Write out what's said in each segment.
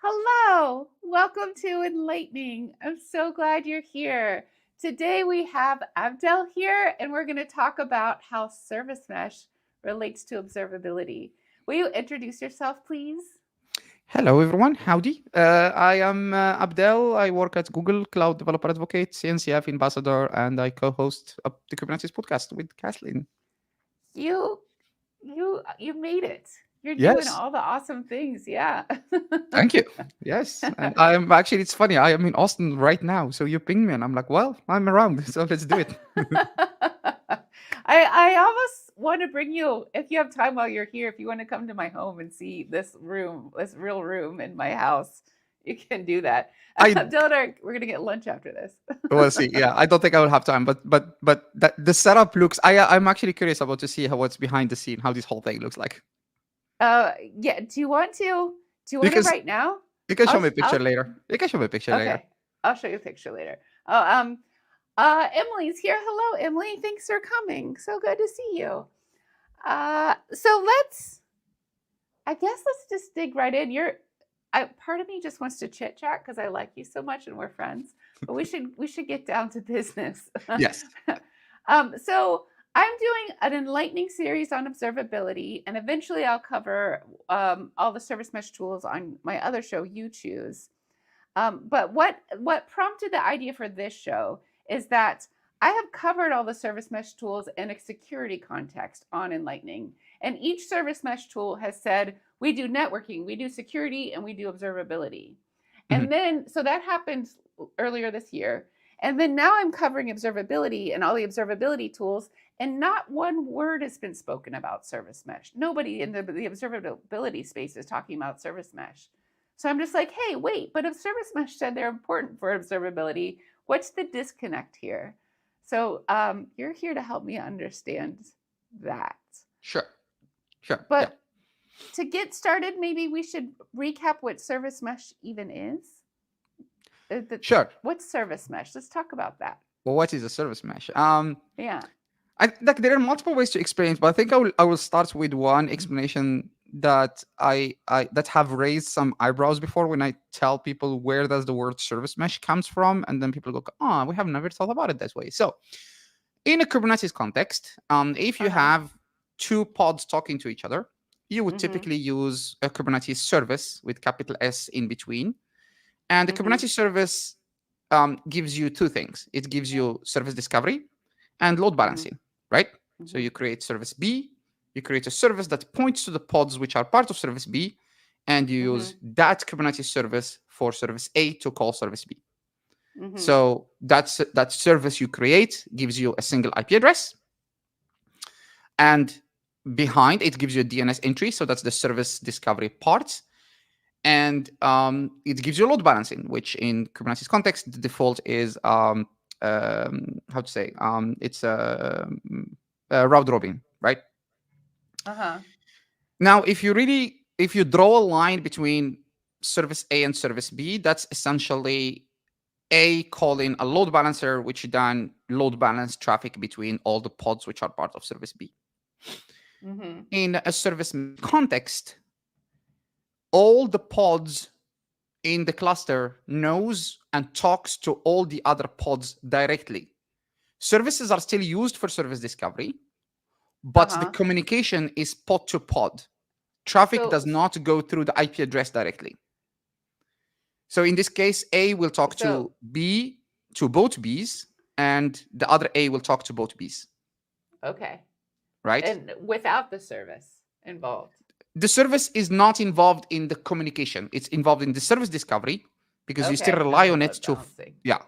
Hello, welcome to Enlightning. I'm so glad you're here. Today we have Abdel here, and we're going to talk about how service mesh relates to observability. Will you introduce yourself, please? Hello, everyone. Howdy. I am Abdel. I work at Google Cloud Developer Advocate, CNCF Ambassador, and I co-host the Kubernetes podcast with Kathleen. You, you made it. You're doing Yes, all the awesome things. Yeah. thank you. Yes, and I'm actually, it's funny, I am in Austin right now. So you ping me, and I'm like, well, I'm around, so let's do it. I almost want to bring you, if you have time while you're here, if you want to come to my home and see this room, this real room in my house, you can do that. I Dylan, we're gonna get lunch after this. will see. Yeah, I don't think I will have time, but the setup looks. I'm actually curious about to see how what's behind the scene, how this whole thing looks like. Yeah. Do you want to? Do you You want can to right now? you can show I'll. me a picture later. You can show me a picture later. Okay. I'll show you a picture later. Oh, Emily's here. Hello, Emily. Thanks for coming. So good to see you. So I guess let's just dig right in. Part of me just wants to chit chat because I like you so much and we're friends. But we should get down to business. Yes. So I'm doing an enlightening series on observability, and eventually I'll cover all the service mesh tools on my other show, You Choose. But what prompted the idea for this show is that I have covered all the service mesh tools in a security context on Enlightening. And each service mesh tool has said, we do networking, we do security, and we do observability. Mhm. And then, so that happened earlier this year. And then now I'm covering observability and all the observability tools, and not one word has been spoken about service mesh. Nobody in the observability space is talking about service mesh. So I'm just like, hey, wait, but if service mesh said they're important for observability, what's the disconnect here? So you're here to help me understand that. Sure. Sure. Yeah. But to get started, maybe we should recap what service mesh even is. Sure. What's service mesh? Let's talk about that. Well, what is a service mesh? Yeah. I like there are multiple ways to explain it, but I think I will start with one explanation that I that have raised some eyebrows before when I tell people where does the word service mesh comes from, and then people go, "Oh, we have never thought about it that way." So, in a Kubernetes context, if you Uh-huh. have two pods talking to each other, you would Mm-hmm. typically use a Kubernetes service with capital S in between, and the Mm-hmm. Kubernetes service gives you two things. It gives you service discovery and load Mm-hmm. balancing, right? So Mm-hmm. you create service B, you create a service that points to the pods which are part of service B, and you Mm-hmm. use that Kubernetes service for service A to call service B. Mm-hmm. So that service you create gives you a single IP address, and behind it gives you a DNS entry. So that's the service discovery part. And it gives you load balancing, which in Kubernetes context, the default is how to say it's a route robin, right? Uh-huh. Now, if you draw a line between service A and service B, that's essentially A calling a load balancer, which then load balance traffic between all the pods which are part of service B. Mm-hmm. In a service context, all the pods in the cluster knows and talks to all the other pods directly. Services are still used for service discovery, but the Uh-huh. communication is pod to pod. Traffic So does not go through the IP address directly. So in this case, A will talk so to B, to both Bs, and the other A will talk to both Bs, okay. right? And without the service involved. The service is not involved in the communication. It's involved in the service discovery because you still Okay, not rely the on it load to, balancing. yeah.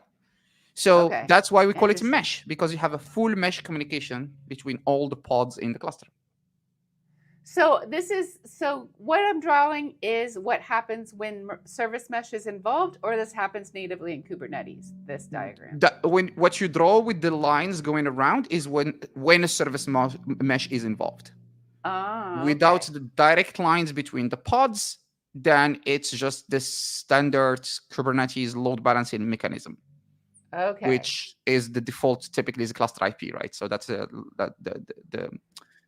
So Okay. that's why we call it Interesting. mesh, because you have a full mesh communication between all the pods in the cluster. So what I'm drawing is what happens when service mesh is involved, or this happens natively in Kubernetes, this diagram. When what you draw with the lines going around is when a service mesh is involved. Ah, Without okay. the direct lines between the pods, then it's just the standard Kubernetes load balancing mechanism, Okay. which is the default typically is a cluster IP, right? So that's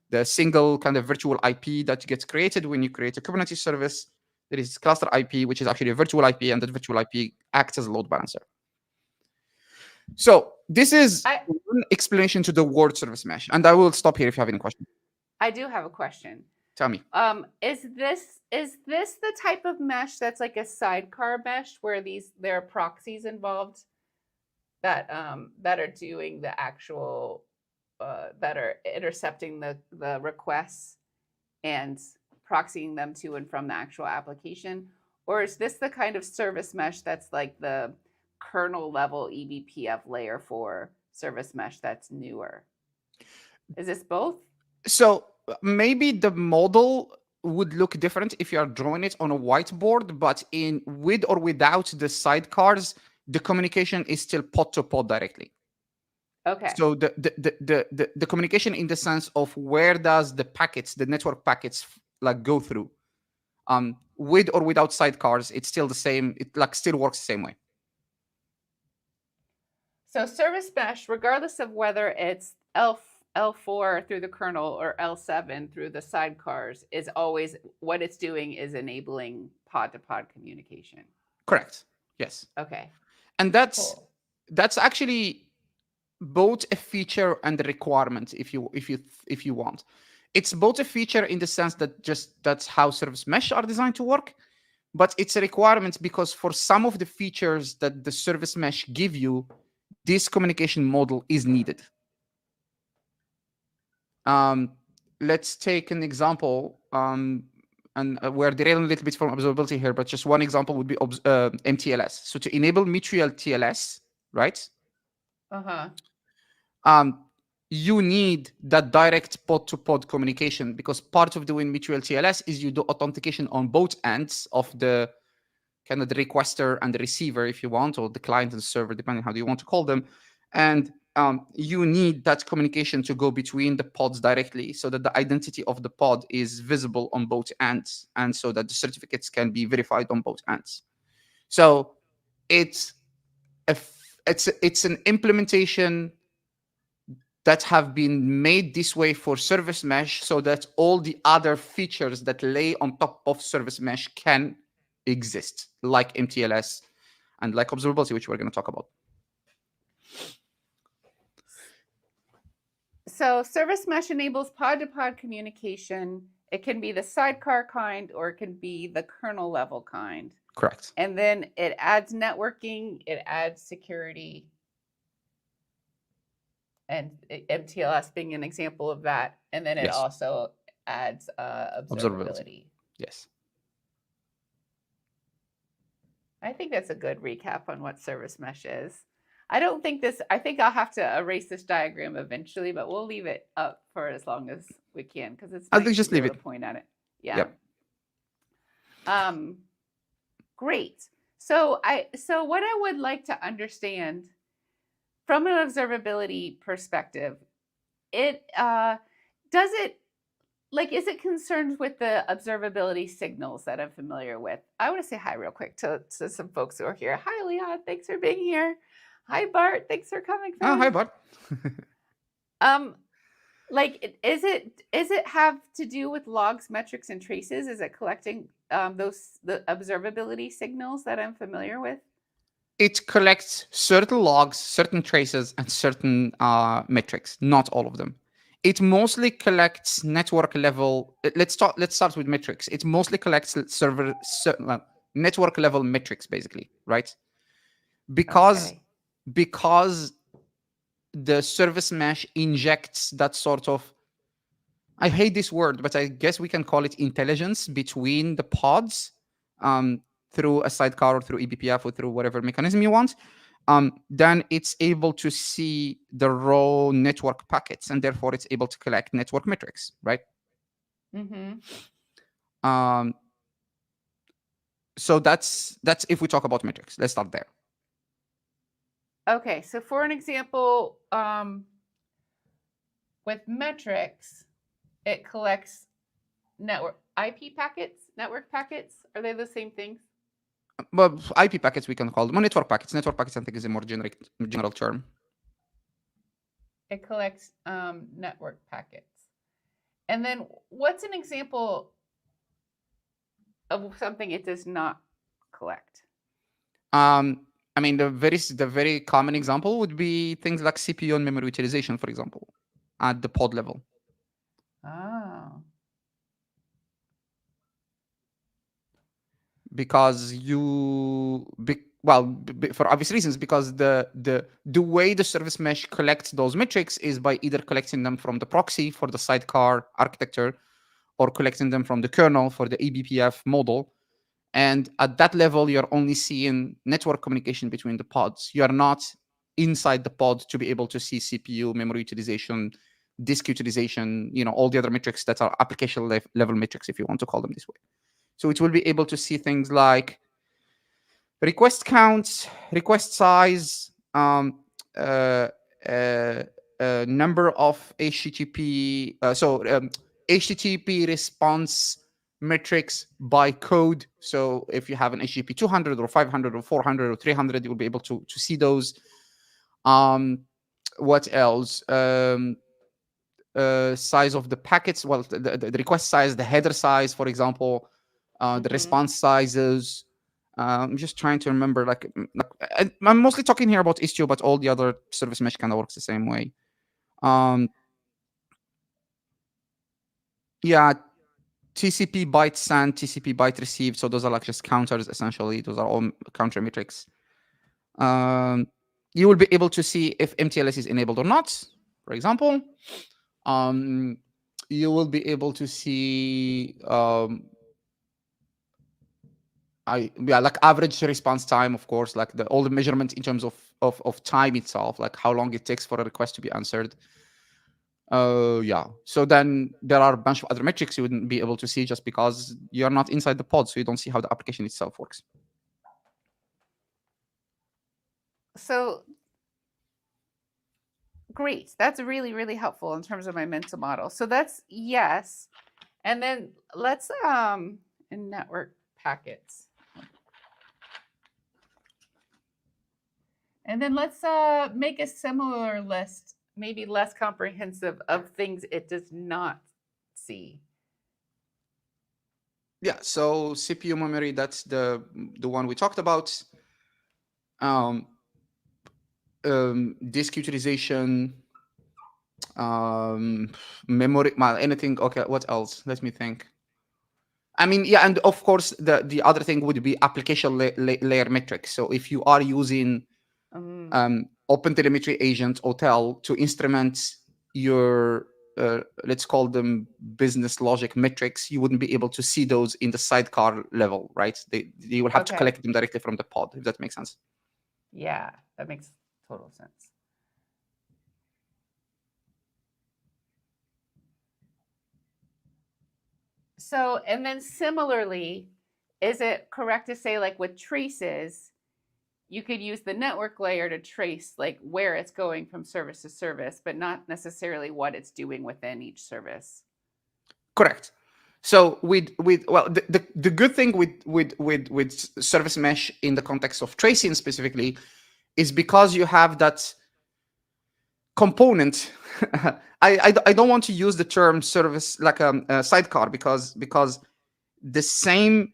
the single kind of virtual IP that gets created when you create a Kubernetes service There is cluster IP, which is actually a virtual IP, and that virtual IP acts as a load balancer. So this is one explanation to the word service mesh, and I will stop here if you have any questions. I do have a question. Tell me. Is this the type of mesh that's like a sidecar mesh where there are proxies involved that are doing the actual that are intercepting the requests and proxying them to and from the actual application? Or is this the kind of service mesh that's like the kernel level eBPF layer 4 service mesh that's newer? Is this both? So maybe the model would look different if you are drawing it on a whiteboard, but in with or without the sidecars, the communication is still pod to pod directly. Okay. So the communication in the sense of where does the packets, the network packets, like go through, with or without sidecars, it's still the same. It like still works the same way. So service mesh, regardless of whether it's L4 through the kernel or L7 through the sidecars, is always what it's doing is enabling pod to pod communication. Correct. Yes. Okay. And that's actually both a feature and a requirement if you want. It's both a feature in the sense that that's how service mesh are designed to work, but it's a requirement because for some of the features that the service mesh give you, this communication model is needed. Let's take an example, and we're derailing a little bit from observability here, but just one example would be MTLS. So to enable mutual TLS, right? You need that direct pod-to-pod communication, because part of doing mutual TLS is you do authentication on both ends of the kind of the requester and the receiver, if you want, or the client and the server, depending how you want to call them. And you need that communication to go between the pods directly so that the identity of the pod is visible on both ends, and so that the certificates can be verified on both ends. So it's an implementation that have been made this way for service mesh so that all the other features that lay on top of service mesh can exist, like MTLS and like observability, which we're going to talk about. So service mesh enables pod-to-pod communication. It can be the sidecar kind, or it can be the kernel level kind. Correct. And then it adds networking, it adds security, and MTLS being an example of that. And then it also adds observability. Yes. I think that's a good recap on what service mesh is. I think I'll have to erase this diagram eventually, but we'll leave it up for as long as we can, because it's nice I think just to leave be it. able to point at it. Yeah. Yep. Great. So what I would like to understand from an observability perspective, is it concerned with the observability signals that I'm familiar with? I want to say hi real quick to some folks who are here. Hi, Leon. Thanks for being here. Hi, Bart. Thanks for coming. Oh, hi, Bart. Is it have to do with logs, metrics, and traces? Is it collecting the observability signals that I'm familiar with? It collects certain logs, certain traces, and certain metrics. Not all of them. It mostly collects network level. Let's start with metrics. It mostly collects network level metrics, basically, right? Because the service mesh injects that sort of, I hate this word, but I guess we can call it intelligence between the pods, through a sidecar or through eBPF or through whatever mechanism you want. Then it's able to see the raw network packets, and therefore it's able to collect network metrics, right? So that's if we talk about metrics. Let's start there. Okay, so for an example, with metrics, it collects network IP packets, network packets. Are they the same things? Well, IP packets we can call them, or network packets. Network packets, I think, is a more general term. It collects network packets. And then what's an example? of something it does not collect. I mean, the very common example would be things like CPU and memory utilization, for example, at the pod level. Oh. Because for obvious reasons, because the way the service mesh collects those metrics is by either collecting them from the proxy for the sidecar architecture, or collecting them from the kernel for the eBPF model. And at that level, you're only seeing network communication between the pods. You are not inside the pod to be able to see CPU, memory utilization, disk utilization, all the other metrics that are application level metrics, if you want to call them this way. So it will be able to see things like request counts, request size, uh, uh, number of HTTP, HTTP response metrics by code. So if you have an HTTP 200 or 500 or 400 or 300, you will be able to see those. What else? Size of the packets. Well, the request size, the header size, for example, the Mm-hmm. response sizes. I'm just trying to remember. I'm mostly talking here about Istio, but all the other service mesh kind of works the same way. Um, yeah, TCP byte sent, TCP byte received. So those are like just counters essentially. Those are all counter metrics. Um, you will be able to see if MTLS is enabled or not, for example. Um, you will be able to see like average response time, of course, like all the measurements in terms of time itself, like how long it takes for a request to be answered. Yeah. So then there are a bunch of other metrics you wouldn't be able to see just because you're not inside the pod, so you don't see how the application itself works. So great. That's really, really helpful in terms of my mental model. So that's yes. And then let's in network packets. And then let's make a similar list, maybe less comprehensive, of things it does not see. Yeah. So CPU memory, that's the one we talked about. Um, Disk utilization, um, memory, well, anything. Okay, what else? Let me think. I mean, yeah, and of course, the other thing would be application layer metrics. So if you are using Open Telemetry Agent OTel to instrument your let's call them business logic metrics, you wouldn't be able to see those in the sidecar level, right? You will have to Okay. collect them directly from the pod, if that makes sense. Yeah, that makes total sense. So, and then similarly, is it correct to say, like with traces, you could use the network layer to trace like where it's going from service to service, but not necessarily what it's doing within each service? Correct. So the good thing with service mesh in the context of tracing specifically is because you have that component. I don't want to use the term service like a sidecar because the same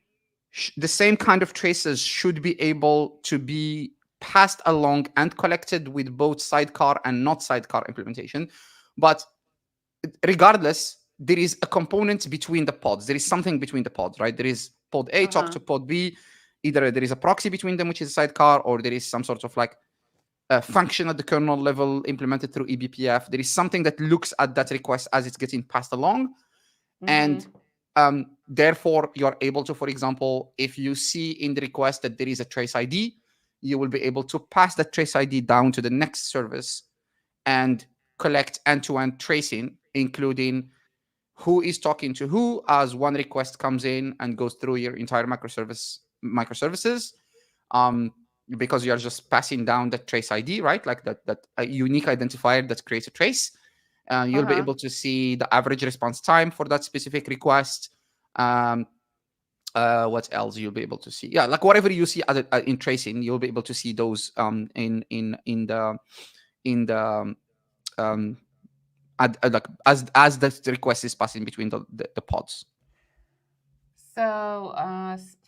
kind of traces should be able to be passed along and collected with both sidecar and not sidecar implementation. But regardless, there is a component between the pods. There is something between the pods, right? There is pod A talk to pod B. Either there is a proxy between them, which is a sidecar, or there is some sort of like a function at the kernel level implemented through eBPF. There is something that looks at that request as it's getting passed along. And therefore, you're able to, for example, if you see in the request that there is a trace ID, you will be able to pass that trace ID down to the next service and collect end-to-end tracing, including who is talking to who as one request comes in and goes through your entire microservices. Because you are just passing down that trace ID, right? Like that a unique identifier that creates a trace. You'll be able to see the average response time for that specific request. What else you'll be able to see? Yeah, like whatever you see in tracing, you'll be able to see those in the like as the request is passing between the pods. So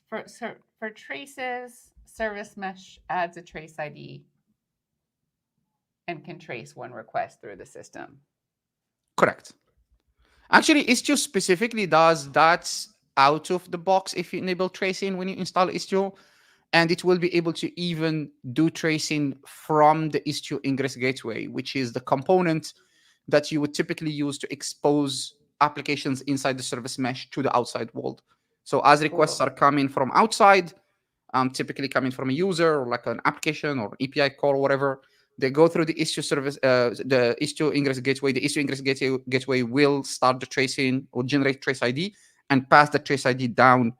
for traces, service mesh adds a trace ID and can trace one request through the system. Correct. Actually, Istio specifically does that out of the box if you enable tracing when you install Istio, and it will be able to even do tracing from the Istio ingress gateway, which is the component that you would typically use to expose applications inside the service mesh to the outside world. So as requests Cool. are coming from outside, typically coming from a user or like an application or API call or whatever, they go through the Istio service, the Istio ingress gateway. The Istio ingress gateway will start the tracing or generate trace ID and pass the trace ID down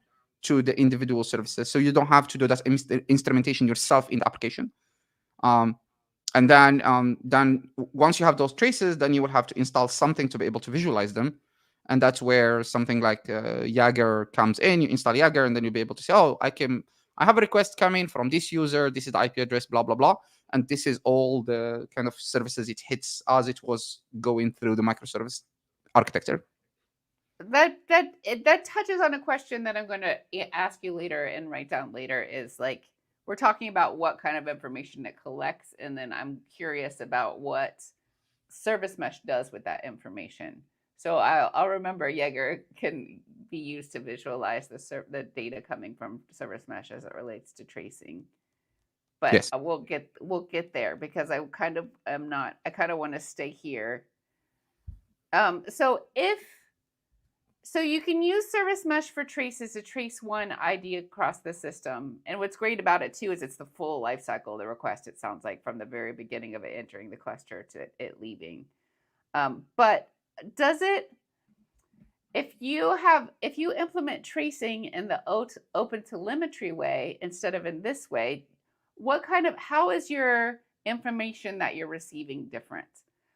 to the individual services. So you don't have to do that instrumentation yourself in the application. Um, and then once you have those traces, then you will have to install something to be able to visualize them. And that's where something like Jaeger comes in. You install Jaeger, and then you'll be able to say, oh, I have a request coming from this user. This is the IP address, blah, blah, blah. And this is all the kind of services it hits as it was going through the microservice architecture. That touches on a question that I'm going to ask you later and write down later. Is like, we're talking about what kind of information it collects, and then I'm curious about what service mesh does with that information. So I'll remember Jaeger can be used to visualize the data coming from service mesh as it relates to tracing. But Yes. we'll get there because I kind of am not. I kind of want to stay here. So if so you can use service mesh for traces to trace one ID across the system. And what's great about it too is it's the full life cycle of the request, it sounds like, from the very beginning of it entering the cluster to it leaving. But does it, if you implement tracing in the open telemetry way instead of in this way, how is your information that you're receiving different?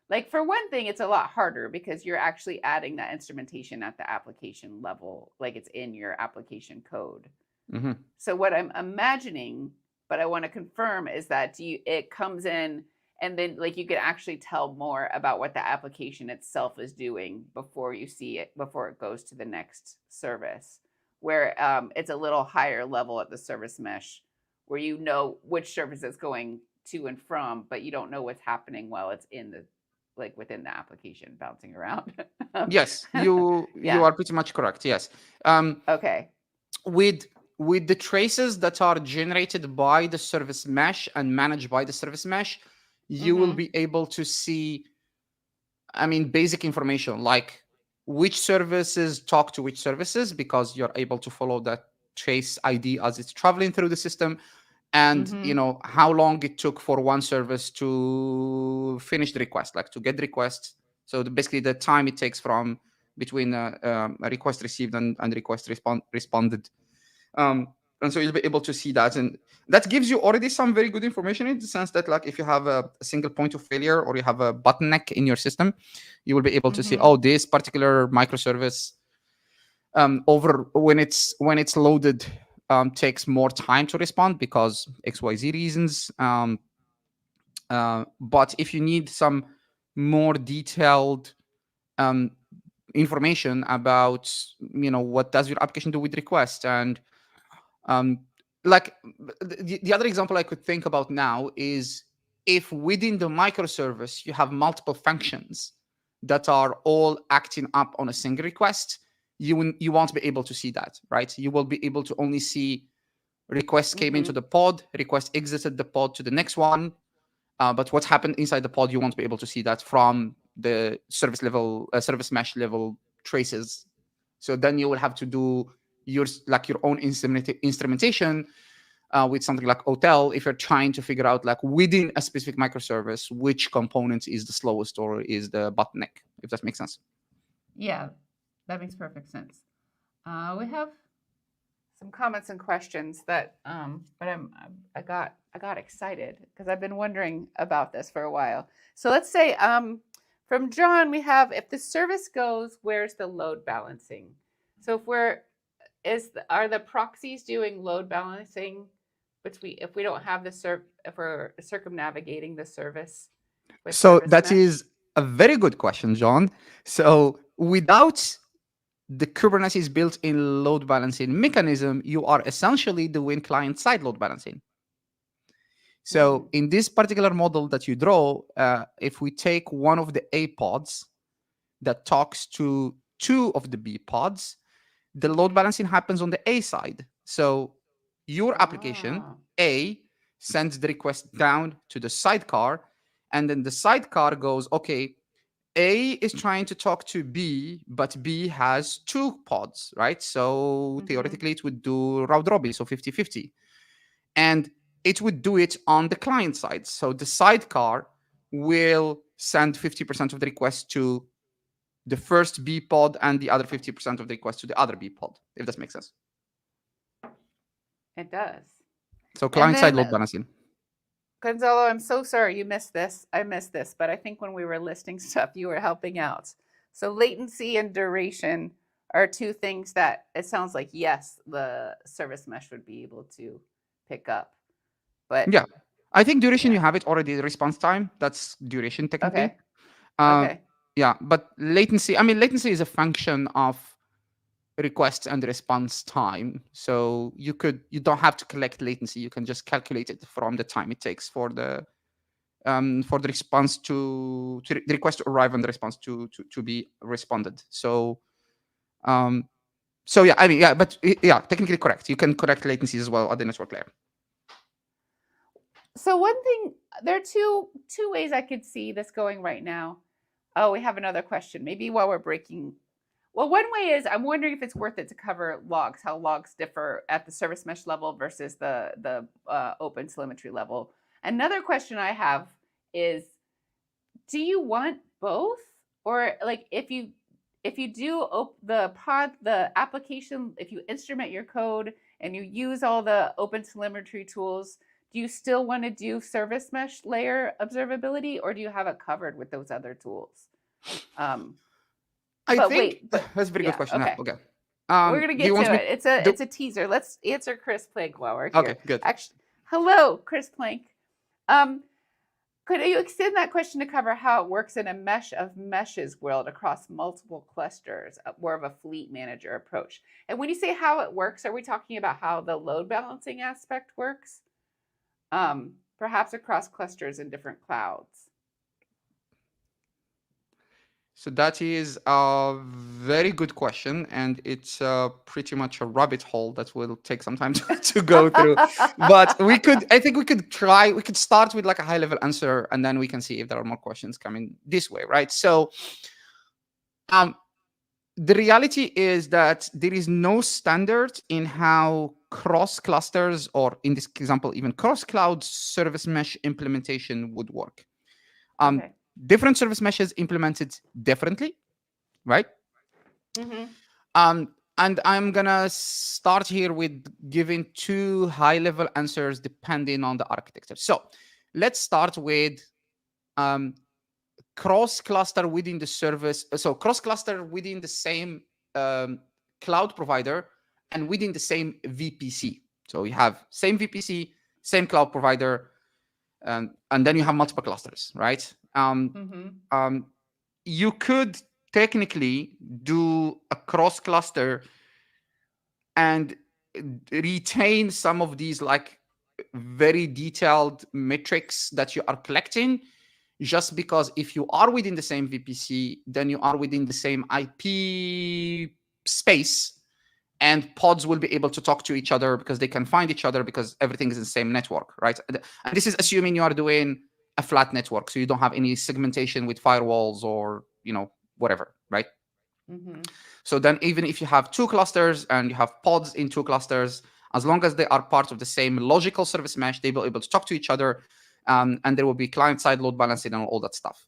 Like, for one thing, it's a lot harder because you're actually adding that instrumentation at the application level, like it's in your application code. Mm-hmm. So what I'm imagining, but I want to confirm, is that it comes in and then like you can actually tell more about what the application itself is doing before you see it, before it goes to the next service, where it's a little higher level at the service mesh, where you know which service it's going to and from, but you don't know what's happening while it's in the, like, within the application bouncing around. Yes, you Yeah. are pretty much correct. Yes. Okay. With the traces that are generated by the service mesh and managed by the service mesh, you will be able to see, basic information like which services talk to which services, because you're able to follow that trace ID as it's traveling through the system, and how long it took for one service to finish the request, like to get the request. So basically the time it takes from between a request received and request responded. And so you'll be able to see that, and that gives you already some very good information, in the sense that, like, if you have a single point of failure or you have a bottleneck in your system, you will be able to see, oh, this particular microservice over when it's loaded takes more time to respond because XYZ reasons. But if you need some more detailed information about, what does your application do with request, and like the other example I could think about now is if within the microservice you have multiple functions that are all acting up on a single request, you won't be able to see that, right? You will be able to only see requests came into the pod, request exited the pod to the next one, but what happened inside the pod, you won't be able to see that from the service mesh level traces. So then you will have to do your own instrumentation with something like Hotel if you're trying to figure out, like, within a specific microservice, which component is the slowest or is the bottleneck, if that makes sense. Yeah, that makes perfect sense. We have some comments and questions that, but I got excited because I've been wondering about this for a while. So let's say, from John, we have, if the service goes, where's the load balancing? So are the proxies doing load balancing if we don't have if we're circumnavigating the service with So service that mesh? is a very good question, John. So without the Kubernetes built-in load balancing mechanism, you are essentially doing client-side load balancing. So in this particular model that you draw, if we take one of the A pods that talks to two of the B pods, the load balancing happens on the A side. So your application, A, sends the request down to the sidecar, and then the sidecar goes, okay, A is trying to talk to B, but B has two pods, right? So theoretically, it would do round robin, so 50-50. And it would do it on the client side. So the sidecar will send 50% of the request to the first B pod and the other 50% of the request to the other B pod, if this makes sense. It does. So client-side load balancing. Gonzalo, I'm so sorry you missed this. I missed this, but I think when we were listing stuff, you were helping out. So latency and duration are two things that it sounds like, yes, the service mesh would be able to pick up. But yeah, I think duration, you have it already, the response time, that's duration technically. Okay. Yeah, but latency, I mean, latency is a function of request and response time. So you don't have to collect latency. You can just calculate it from the time it takes for the response to the request to arrive and the response to be responded. So yeah, I mean, yeah, but yeah, technically correct. You can correct latencies as well at the network layer. So one thing, there are two ways I could see this going right now. Oh, we have another question. Maybe while we're breaking. Well, one way is I'm wondering if it's worth it to cover logs, how logs differ at the service mesh level versus the open telemetry level. Another question I have is, do you want both, or like if you do the application, if you instrument your code and you use all the open telemetry tools, do you still want to do service mesh layer observability, or do you have it covered with those other tools? I think that's a very good question. Okay. Okay. We're gonna get to it. It's a teaser. Let's answer Chris Plank while we're here. Okay, good. Actually, hello, Chris Plank. Could you extend that question to cover how it works in a mesh of meshes world across multiple clusters, more of a fleet manager approach? And when you say how it works, are we talking about how the load balancing aspect works? Perhaps across clusters in different clouds. So that is a very good question, and it's pretty much a rabbit hole that will take some time to go through. But I think we could start with like a high level answer, and then we can see if there are more questions coming this way, right? So the reality is that there is no standard in how cross clusters, or in this example, even cross cloud service mesh implementation would work. Different service meshes implemented differently, right? And I'm gonna start here with giving two high-level answers depending on the architecture. So let's start with cross-cluster within the service. So cross-cluster within the same cloud provider and within the same VPC. So you have same VPC, same cloud provider, and then you have multiple clusters, right? You could technically do a cross cluster and retain some of these like very detailed metrics that you are collecting, just because if you are within the same VPC, then you are within the same IP space, and pods will be able to talk to each other because they can find each other because everything is in the same network, right? And this is assuming you are doing a flat network, so you don't have any segmentation with firewalls or whatever, right? So then even if you have two clusters and you have pods in two clusters, as long as they are part of the same logical service mesh, they will be able to talk to each other, and there will be client-side load balancing and all that stuff.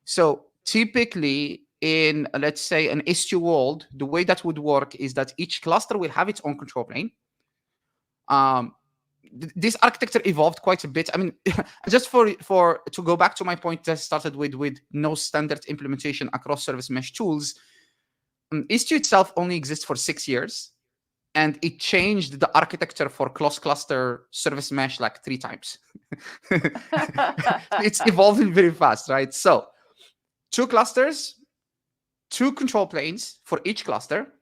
So typically in, let's say, an S2 world, the way that would work is that each cluster will have its own control plane. This architecture evolved quite a bit. I mean, just to go back to my point that started with no standard implementation across service mesh tools, S2 itself only exists for 6 years, and it changed the architecture for cross-cluster service mesh like 3 times. It's evolving very fast, right? So 2 clusters, 2 control planes for each cluster,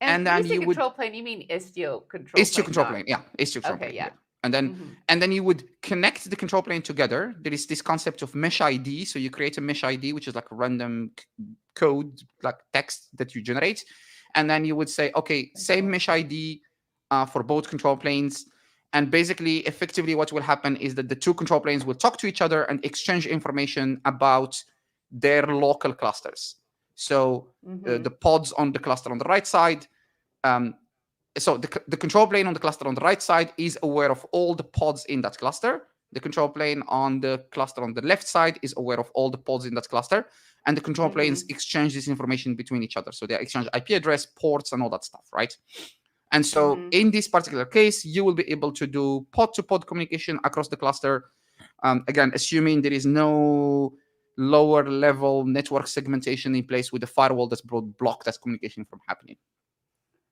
And and when you then say you would control plane, you mean Istio control Istio plane, control not plane. Yeah, Istio control okay, plane. yeah. Yeah. And then Mm-hmm. and then you would connect the control plane together. There is this concept of mesh ID. So you create a mesh ID, which is like a random code, like text that you generate. And then you would say, okay, same mesh ID for both control planes. And basically, effectively, what will happen is that the two control planes will talk to each other and exchange information about their local clusters. So Mm-hmm. the pods on the cluster on the right side, um, so the control plane on the cluster on the right side is aware of all the pods in that cluster. The control plane on the cluster on the left side is aware of all the pods in that cluster. And the control planes Mm-hmm. exchange this information between each other. So they exchange IP address, ports, and all that stuff, right? And so Mm-hmm. in this particular case, you will be able to do pod-to-pod communication across the cluster. Again, assuming there is no lower level network segmentation in place with the firewall that's block that communication from happening.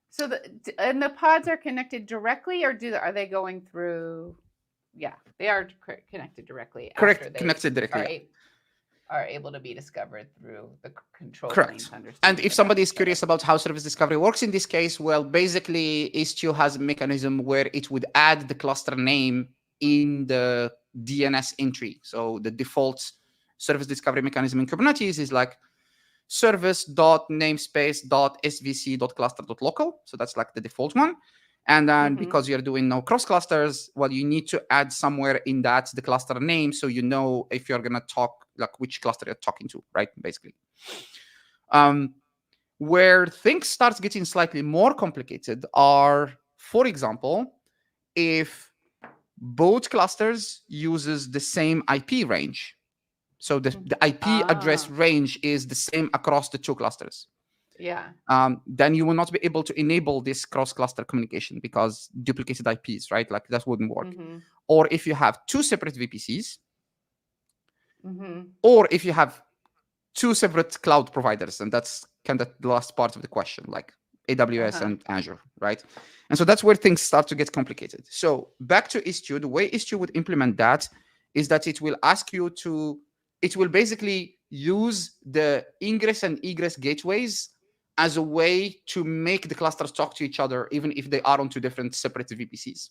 So and the pods are connected directly, or are they going through? Yeah, they are connected directly after Correct, they connected directly, are yeah. are able to be discovered through the control Correct. plane's And understanding if of how to somebody is discover. curious about how service discovery works in this case, well, basically Istio has a mechanism where it would add the cluster name in the DNS entry. So the default service discovery mechanism in Kubernetes is like service.namespace.svc.cluster.local. So that's like the default one. And then because you're doing no cross clusters, well, you need to add somewhere in that the cluster name so you know if you're going to talk, like which cluster you're talking to, right? Basically. Where things start getting slightly more complicated are, for example, if both clusters uses the same IP range. So the IP address range is the same across the two clusters. Yeah. Then you will not be able to enable this cross-cluster communication because duplicated IPs, right? Like that wouldn't work. Or if you have two separate VPCs, or if you have two separate cloud providers, and that's kind of the last part of the question, like AWS and Azure, right? And so that's where things start to get complicated. So back to Istio, the way Istio would implement that is that it will ask you to, it will basically use the ingress and egress gateways as a way to make the clusters talk to each other, even if they are on two different separate VPCs,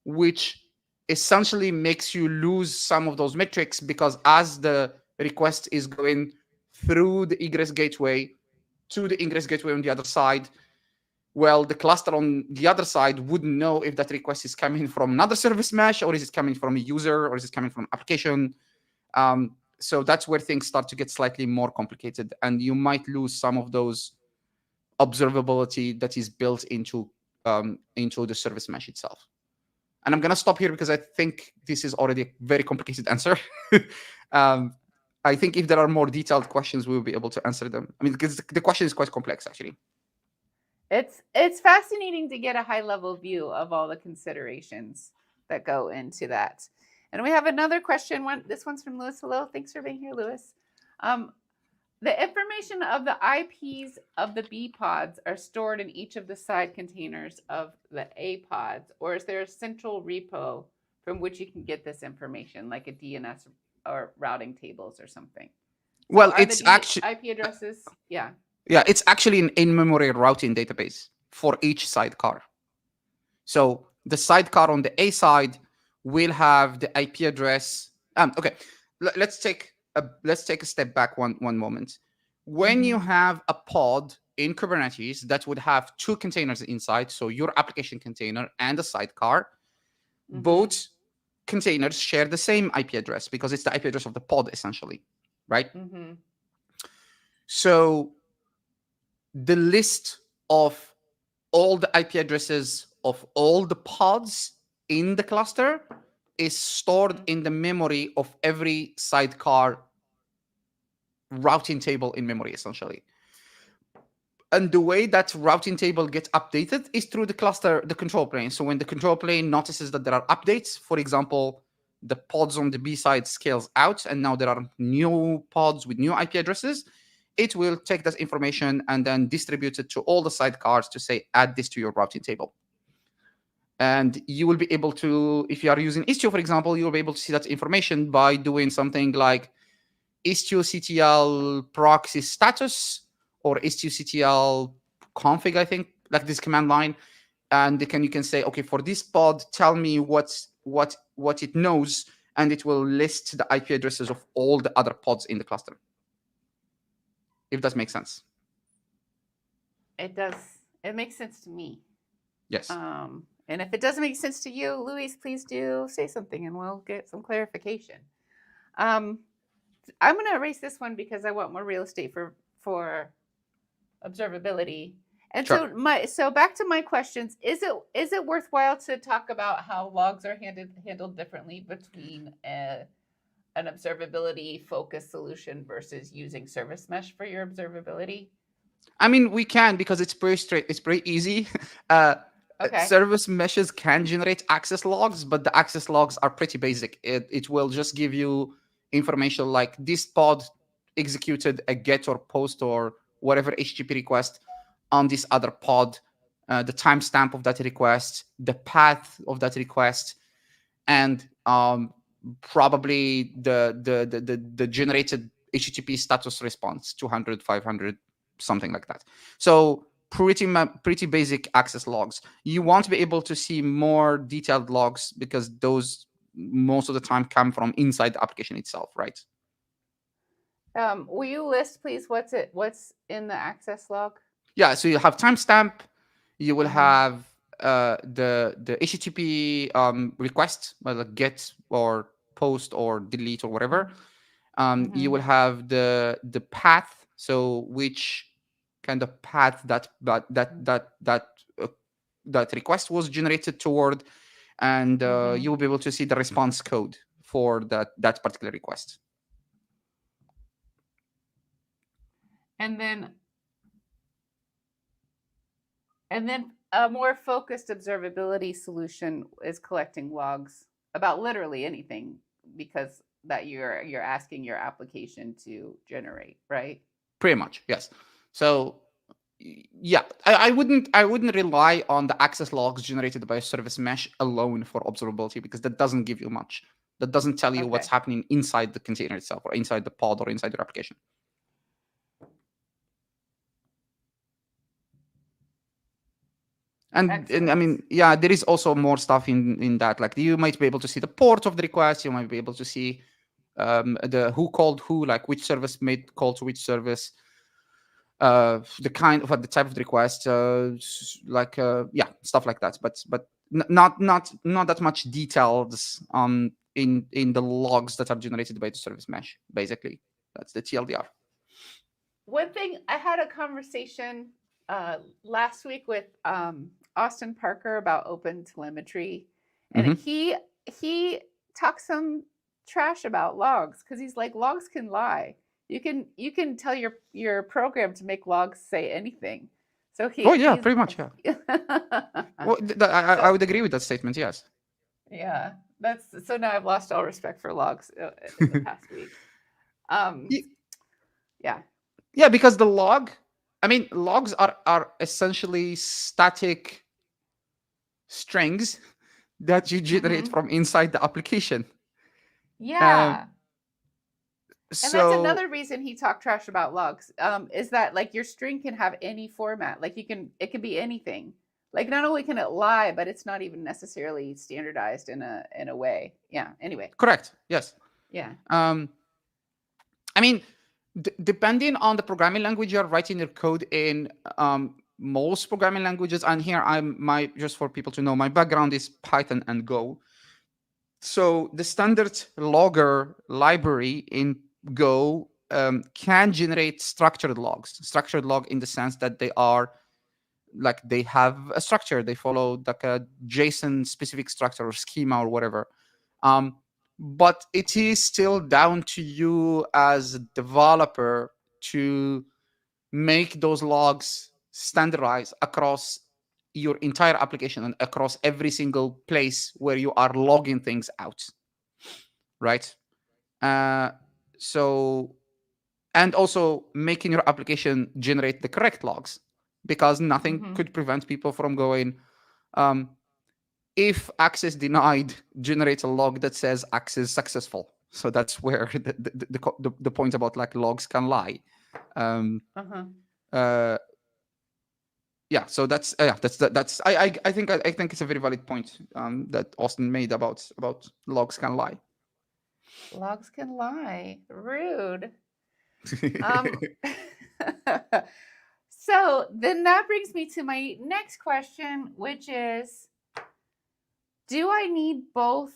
which essentially makes you lose some of those metrics because as the request is going through the egress gateway to the ingress gateway on the other side, well, the cluster on the other side wouldn't know if that request is coming from another service mesh or is it coming from a user or is it coming from an application. So that's where things start to get slightly more complicated, and you might lose some of those observability that is built into the service mesh itself. And I'm going to stop here because I think this is already a very complicated answer. I think if there are more detailed questions, we will be able to answer them. I mean, because the question is quite complex, actually. It's fascinating to get a high level view of all the considerations that go into that. And we have another question. This one's from Lewis. Hello, thanks for being here, Lewis. The information of the IPs of the B pods are stored in each of the side containers of the A pods, or is there a central repo from which you can get this information, like a DNS or routing tables or something? So well, it's actually IP addresses. Yeah. Yeah, it's actually an in-memory routing database for each sidecar. So the sidecar on the A side will have the IP address. Okay, let's take a step back one moment. When you have a pod in Kubernetes that would have two containers inside, so your application container and a sidecar, both containers share the same IP address because it's the IP address of the pod essentially, right? So the list of all the IP addresses of all the pods in the cluster is stored in the memory of every sidecar routing table in memory, essentially. And the way that routing table gets updated is through the control plane. So when the control plane notices that there are updates, for example, the pods on the B side scales out, and now there are new pods with new IP addresses, it will take that information and then distribute it to all the sidecars to say, add this to your routing table. And you will be able to, if you are using Istio, for example, you will be able to see that information by doing something like Istio CTL proxy status or Istio CTL config, I think, like this command line, and you can say, okay, for this pod, tell me what it knows, and it will list the IP addresses of all the other pods in the cluster. If that makes sense. It does. It makes sense to me. Yes. And if it doesn't make sense to you, Luis, please do say something and we'll get some clarification. I'm going to erase this one because I want more real estate for observability. And Sure. so back to my questions. Is it worthwhile to talk about how logs are handled differently between an observability focused solution versus using service mesh for your observability? I mean, we can, because it's pretty straight. It's pretty easy. Okay. Service meshes can generate access logs, but the access logs are pretty basic. It will just give you information like this pod executed a get or post or whatever HTTP request on this other pod, the timestamp of that request, the path of that request, and probably the generated HTTP status response, 200, 500, something like that. So pretty basic access logs. You won't be able to see more detailed logs because those most of the time come from inside the application itself, right? Will you list, please, what's in the access log? Yeah, so you have timestamp, you will have the HTTP request, like get or post or delete or whatever. You will have the path, so which kind of path that request was generated toward, and you will be able to see the response code for that particular request. And then a more focused observability solution is collecting logs about literally anything, because that you're asking your application to generate, right? Pretty much, yes. So yeah, I wouldn't rely on the access logs generated by a service mesh alone for observability, because that doesn't give you much. That doesn't tell you what's happening inside the container itself or inside the pod or inside your application. And I mean, yeah, there is also more stuff in that. Like you might be able to see the port of the request. You might be able to see the who called who, like which service made call to which service, the kind of the type of the request, yeah, stuff like that. But not that much details in the logs that are generated by the service mesh. Basically, that's the TLDR. One thing, I had a conversation last week with Austin Parker about open telemetry, and he talks some trash about logs because he's like, logs can lie. You can tell your program to make logs say anything. So pretty much, yeah. Well, I would agree with that statement. Yes. Yeah, that's so. Now I've lost all respect for logs in the past week. Yeah. Yeah, because the log, I mean, logs are essentially static strings that you generate from inside the application. Yeah. So, and that's another reason he talked trash about logs. Is that like your string can have any format. Like it can be anything. Like not only can it lie, but it's not even necessarily standardized in a way. Yeah. Anyway. Correct. Yes. Yeah. I mean, depending on the programming language you're writing your code in, most programming languages, and here just for people to know, my background is Python and Go. So the standard logger library in Go can generate structured logs. Structured log in the sense that they are like they have a structure. They follow like a JSON specific structure or schema or whatever. But it is still down to you as a developer to make those logs standardized across your entire application and across every single place where you are logging things out, right? So, and also making your application generate the correct logs, because nothing could prevent people from going, if access denied, generate a log that says access successful. So that's where the point about like logs can lie. yeah, so that's I think it's a very valid point that Austin made about logs can lie. Logs can lie. Rude. Um, so then that brings me to my next question, which is, do I need both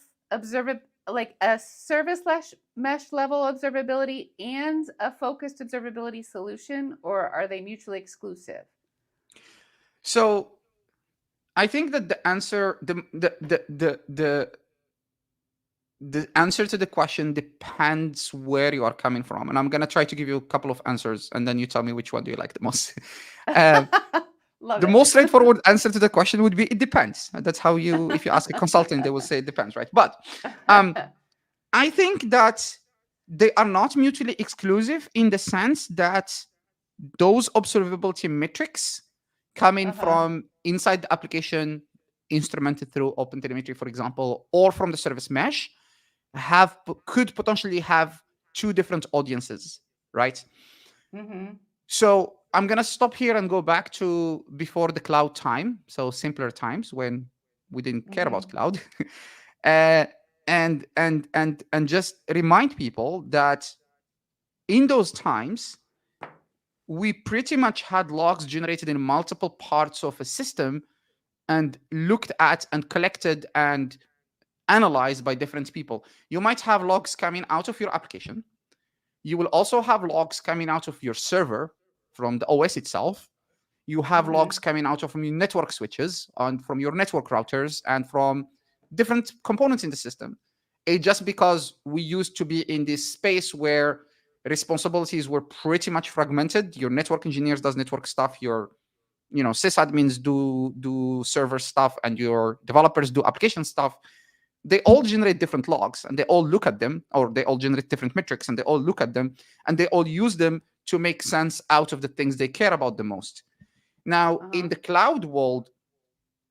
like a service mesh level observability and a focused observability solution, or are they mutually exclusive? So I think that the answer to the question depends where you are coming from, and I'm gonna try to give you a couple of answers, and then you tell me which one do you like the most. Uh, Love the it. most straightforward answer to the question would be it depends. That's how you, if you ask a consultant, they will say it depends, right? But um, I think that they are not mutually exclusive in the sense that those observability metrics coming Uh-huh. from inside the application, instrumented through OpenTelemetry, for example, or from the service mesh, could potentially have two different audiences, right? Mm-hmm. So I'm gonna stop here and go back to before the cloud time, so simpler times when we didn't care Mm-hmm. about cloud, uh, and just remind people that in those times we pretty much had logs generated in multiple parts of a system and looked at and collected and analyzed by different people. You might have logs coming out of your application. You will also have logs coming out of your server from the OS itself. You have Mm-hmm. logs coming out of from your network switches and from your network routers and from different components in the system. It just because we used to be in this space where responsibilities were pretty much fragmented. Your network engineers does network stuff, your sysadmins do server stuff, and your developers do application stuff. They all generate different logs and they all look at them, or they all generate different metrics and they all look at them and they all use them to make sense out of the things they care about the most. Now, Uh-huh. in the cloud world,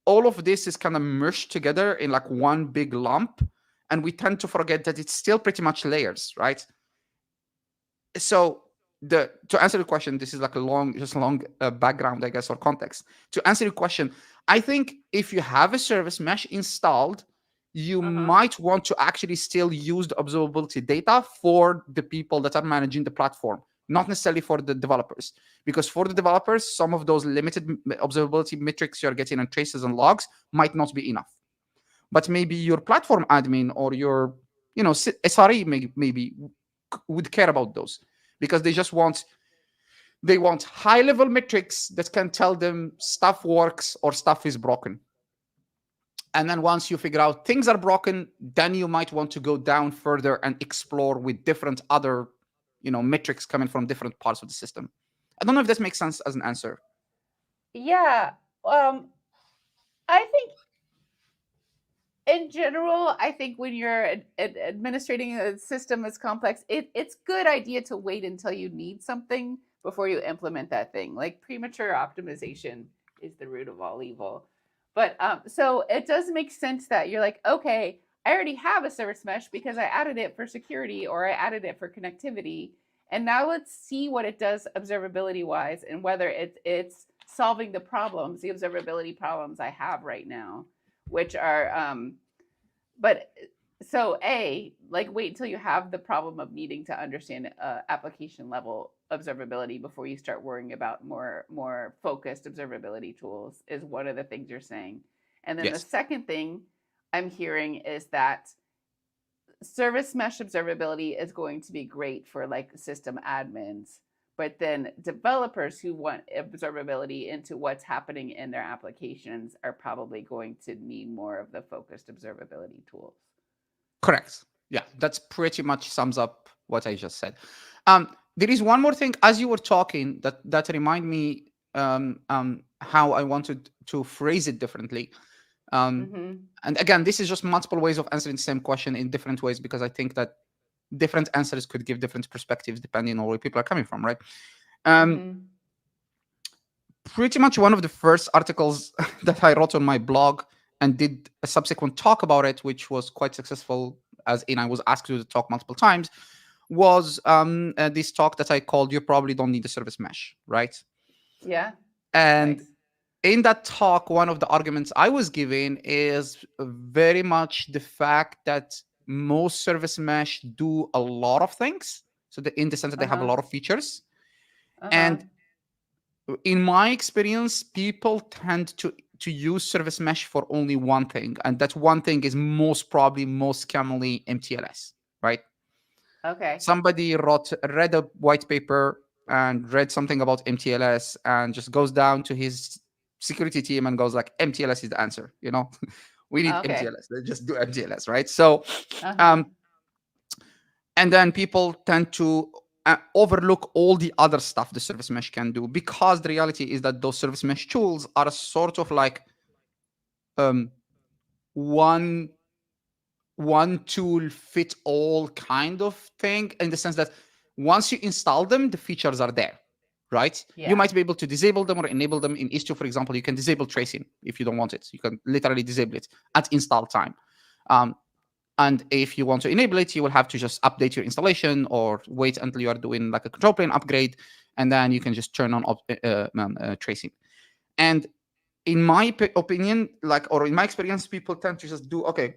all of this is kind of merged together in like one big lump, and we tend to forget that it's still pretty much layers, right? So the to answer the question, this is like a long background, I guess, or context. To answer your question, I think if you have a service mesh installed, you Uh-huh. might want to actually still use the observability data for the people that are managing the platform, not necessarily for the developers. Because for the developers, some of those limited observability metrics you're getting and traces and logs might not be enough. But maybe your platform admin or your SRE maybe would care about those, because they want high level metrics that can tell them stuff works or stuff is broken. And then once you figure out things are broken, then you might want to go down further and explore with different other metrics coming from different parts of the system. I don't know if this makes sense as an answer. Yeah. Um, I think in general, I think when you're administrating a system as complex, it's good idea to wait until you need something before you implement that thing. Like premature optimization is the root of all evil. But so it does make sense that you're like, okay, I already have a service mesh because I added it for security or I added it for connectivity. And now let's see what it does observability wise and whether it's solving the problems, the observability problems I have right now, which are but so like wait until you have the problem of needing to understand application level observability before you start worrying about more focused observability tools is one of the things you're saying. And then the Yes, second thing I'm hearing is that service mesh observability is going to be great for like system admins, but then developers who want observability into what's happening in their applications are probably going to need more of the focused observability tools. correct. Yeah, that's pretty much sums up what I just said. There is one more thing as you were talking that remind me how I wanted to phrase it differently. Um, Mm-hmm. and again, this is just multiple ways of answering the same question in different ways, because I think that different answers could give different perspectives depending on where people are coming from, right? Um, Mm-hmm. Pretty much one of the first articles that I wrote on my blog and did a subsequent talk about it, which was quite successful, as in I was asked to talk multiple times, was this talk that I called "You Probably Don't Need a Service Mesh," right? Yeah. And Nice. in that talk, one of the arguments I was giving is very much the fact that most service mesh do a lot of things. So in the sense that they have a Uh-huh. lot of features. Uh-huh. And in my experience, people tend to use service mesh for only one thing, and that one thing is most commonly MTLS, right? Okay. Somebody read a white paper and read something about MTLS and just goes down to his security team and goes like, MTLS is the answer, we need Okay. MTLS. Let's just do MTLS, right? So, Uh-huh. um, and then people tend to overlook all the other stuff the service mesh can do, because the reality is that those service mesh tools are sort of like um, one one tool fit all kind of thing, in the sense that once you install them, the features are there, right? You Yeah. might be able to disable them or enable them. In Istio, for example, you can disable tracing if you don't want it. You can literally disable it at install time. Um, and if you want to enable it, you will have to just update your installation or wait until you are doing like a control plane upgrade, and then you can just turn on tracing. And in my opinion, or in my experience, people tend to just do, okay,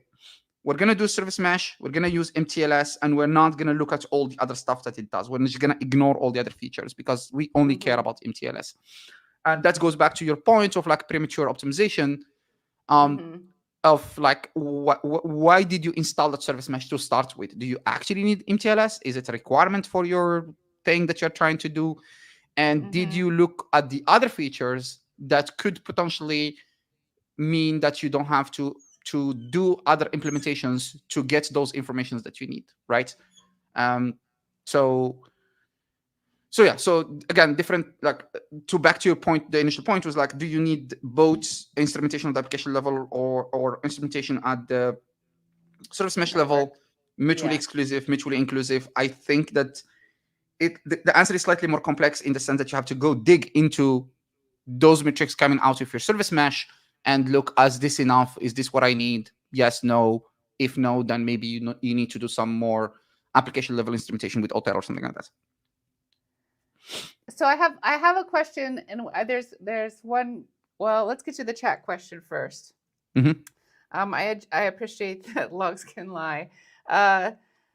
we're going to do service mesh, we're going to use MTLS, and we're not going to look at all the other stuff that it does. We're just going to ignore all the other features because we only care Mm-hmm. about MTLS. And that goes back to your point of like premature optimization. Um, Mm-hmm. of like, why did you install that service mesh to start with? Do you actually need MTLS? Is it a requirement for your thing that you're trying to do? And did Mm-hmm. you look at the other features that could potentially mean that you don't have to do other implementations to get those informations that you need, right? Um, so yeah, so again, different, like, to back to your point, the initial point was like, do you need both instrumentation at the application level or instrumentation at the service mesh Network. level, mutually Yeah. exclusive, mutually inclusive? I think that the answer is slightly more complex, in the sense that you have to go dig into those metrics coming out of your service mesh and look, is this enough? Is this what I need? Yes, no. If no, then maybe you need to do some more application level instrumentation with OTel or something like that. So I have a question, and there's one. Well, let's get to the chat question first. Mm-hmm. I appreciate that logs can lie. Uh,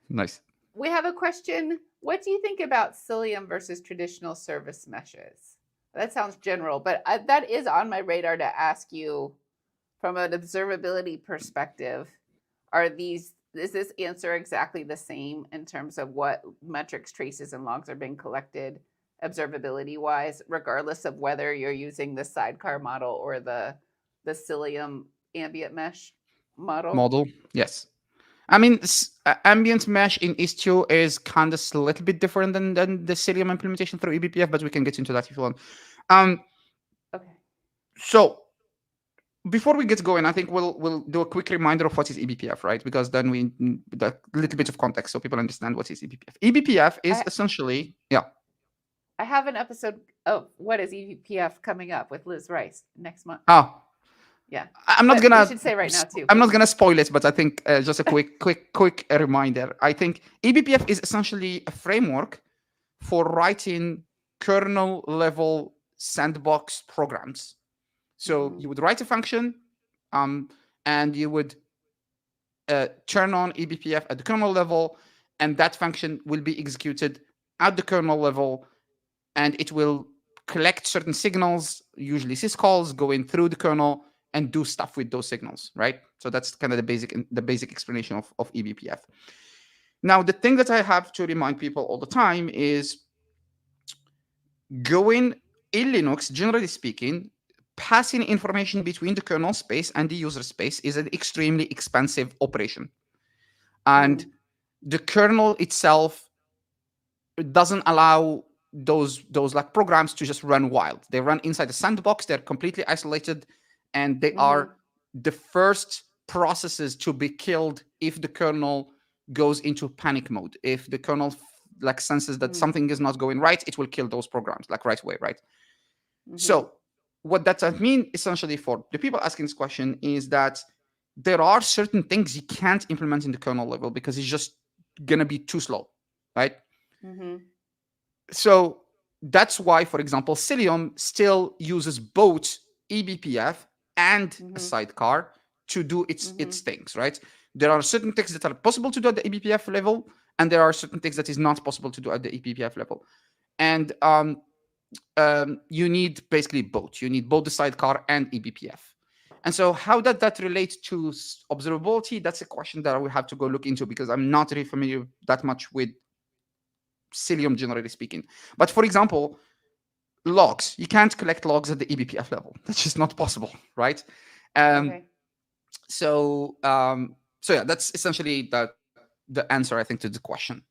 Nice. we have a question. What do you think about Cilium versus traditional service meshes? That sounds general, but that is on my radar to ask you from an observability perspective. Is this answer exactly the same in terms of what metrics, traces, and logs are being collected observability wise, regardless of whether you're using the Sidecar model or the Cilium ambient mesh model? Model. Yes. I mean, ambient mesh in Istio is kind of a little bit different than the Cilium implementation through eBPF, but we can get into that if you want. Um, Okay. so before we get going, I think we'll do a quick reminder of what is eBPF, right? Because then we a little bit of context so people understand what is eBPF. eBPF is I essentially, yeah. I have an episode of what is eBPF coming up with Liz Rice next month. Oh, Yeah, I'm not but we gonna should say right now too, I'm not please. gonna spoil it, but I think just a quick reminder. I think eBPF is essentially a framework for writing kernel level sandbox programs. So Mm-hmm. you would write a function, and you would turn on eBPF at the kernel level, and that function will be executed at the kernel level, and it will collect certain signals, usually syscalls, going through the kernel and do stuff with those signals, right? So that's kind of the basic explanation of eBPF. Now, the thing that I have to remind people all the time is, going in Linux, generally speaking, passing information between the kernel space and the user space is an extremely expensive operation. And Mm-hmm. the kernel itself doesn't allow those like programs to just run wild. They run inside the sandbox. They're completely isolated, and they Mm-hmm. are the first processes to be killed if the kernel goes into panic mode. If the kernel like senses that something is not going right, it will kill those programs like right away, right? Mm-hmm. So what that does mean essentially for the people asking this question is that there are certain things you can't implement in the kernel level because it's just gonna be too slow, right? Mm-hmm. So that's why, for example, Cilium still uses both eBPF and a Mm-hmm. sidecar to do Mm-hmm. its things, right? There are certain things that are possible to do at the eBPF level, and there are certain things that is not possible to do at the eBPF level. And you need basically both. You need both the sidecar and eBPF. And so, how does that relate to observability? That's a question that I will have to go look into because I'm not really familiar that much with Cilium, generally speaking. But for example, logs. You can't collect logs at the eBPF level. That's just not possible, right? Um, Okay. so yeah, that's essentially the answer I think to the question.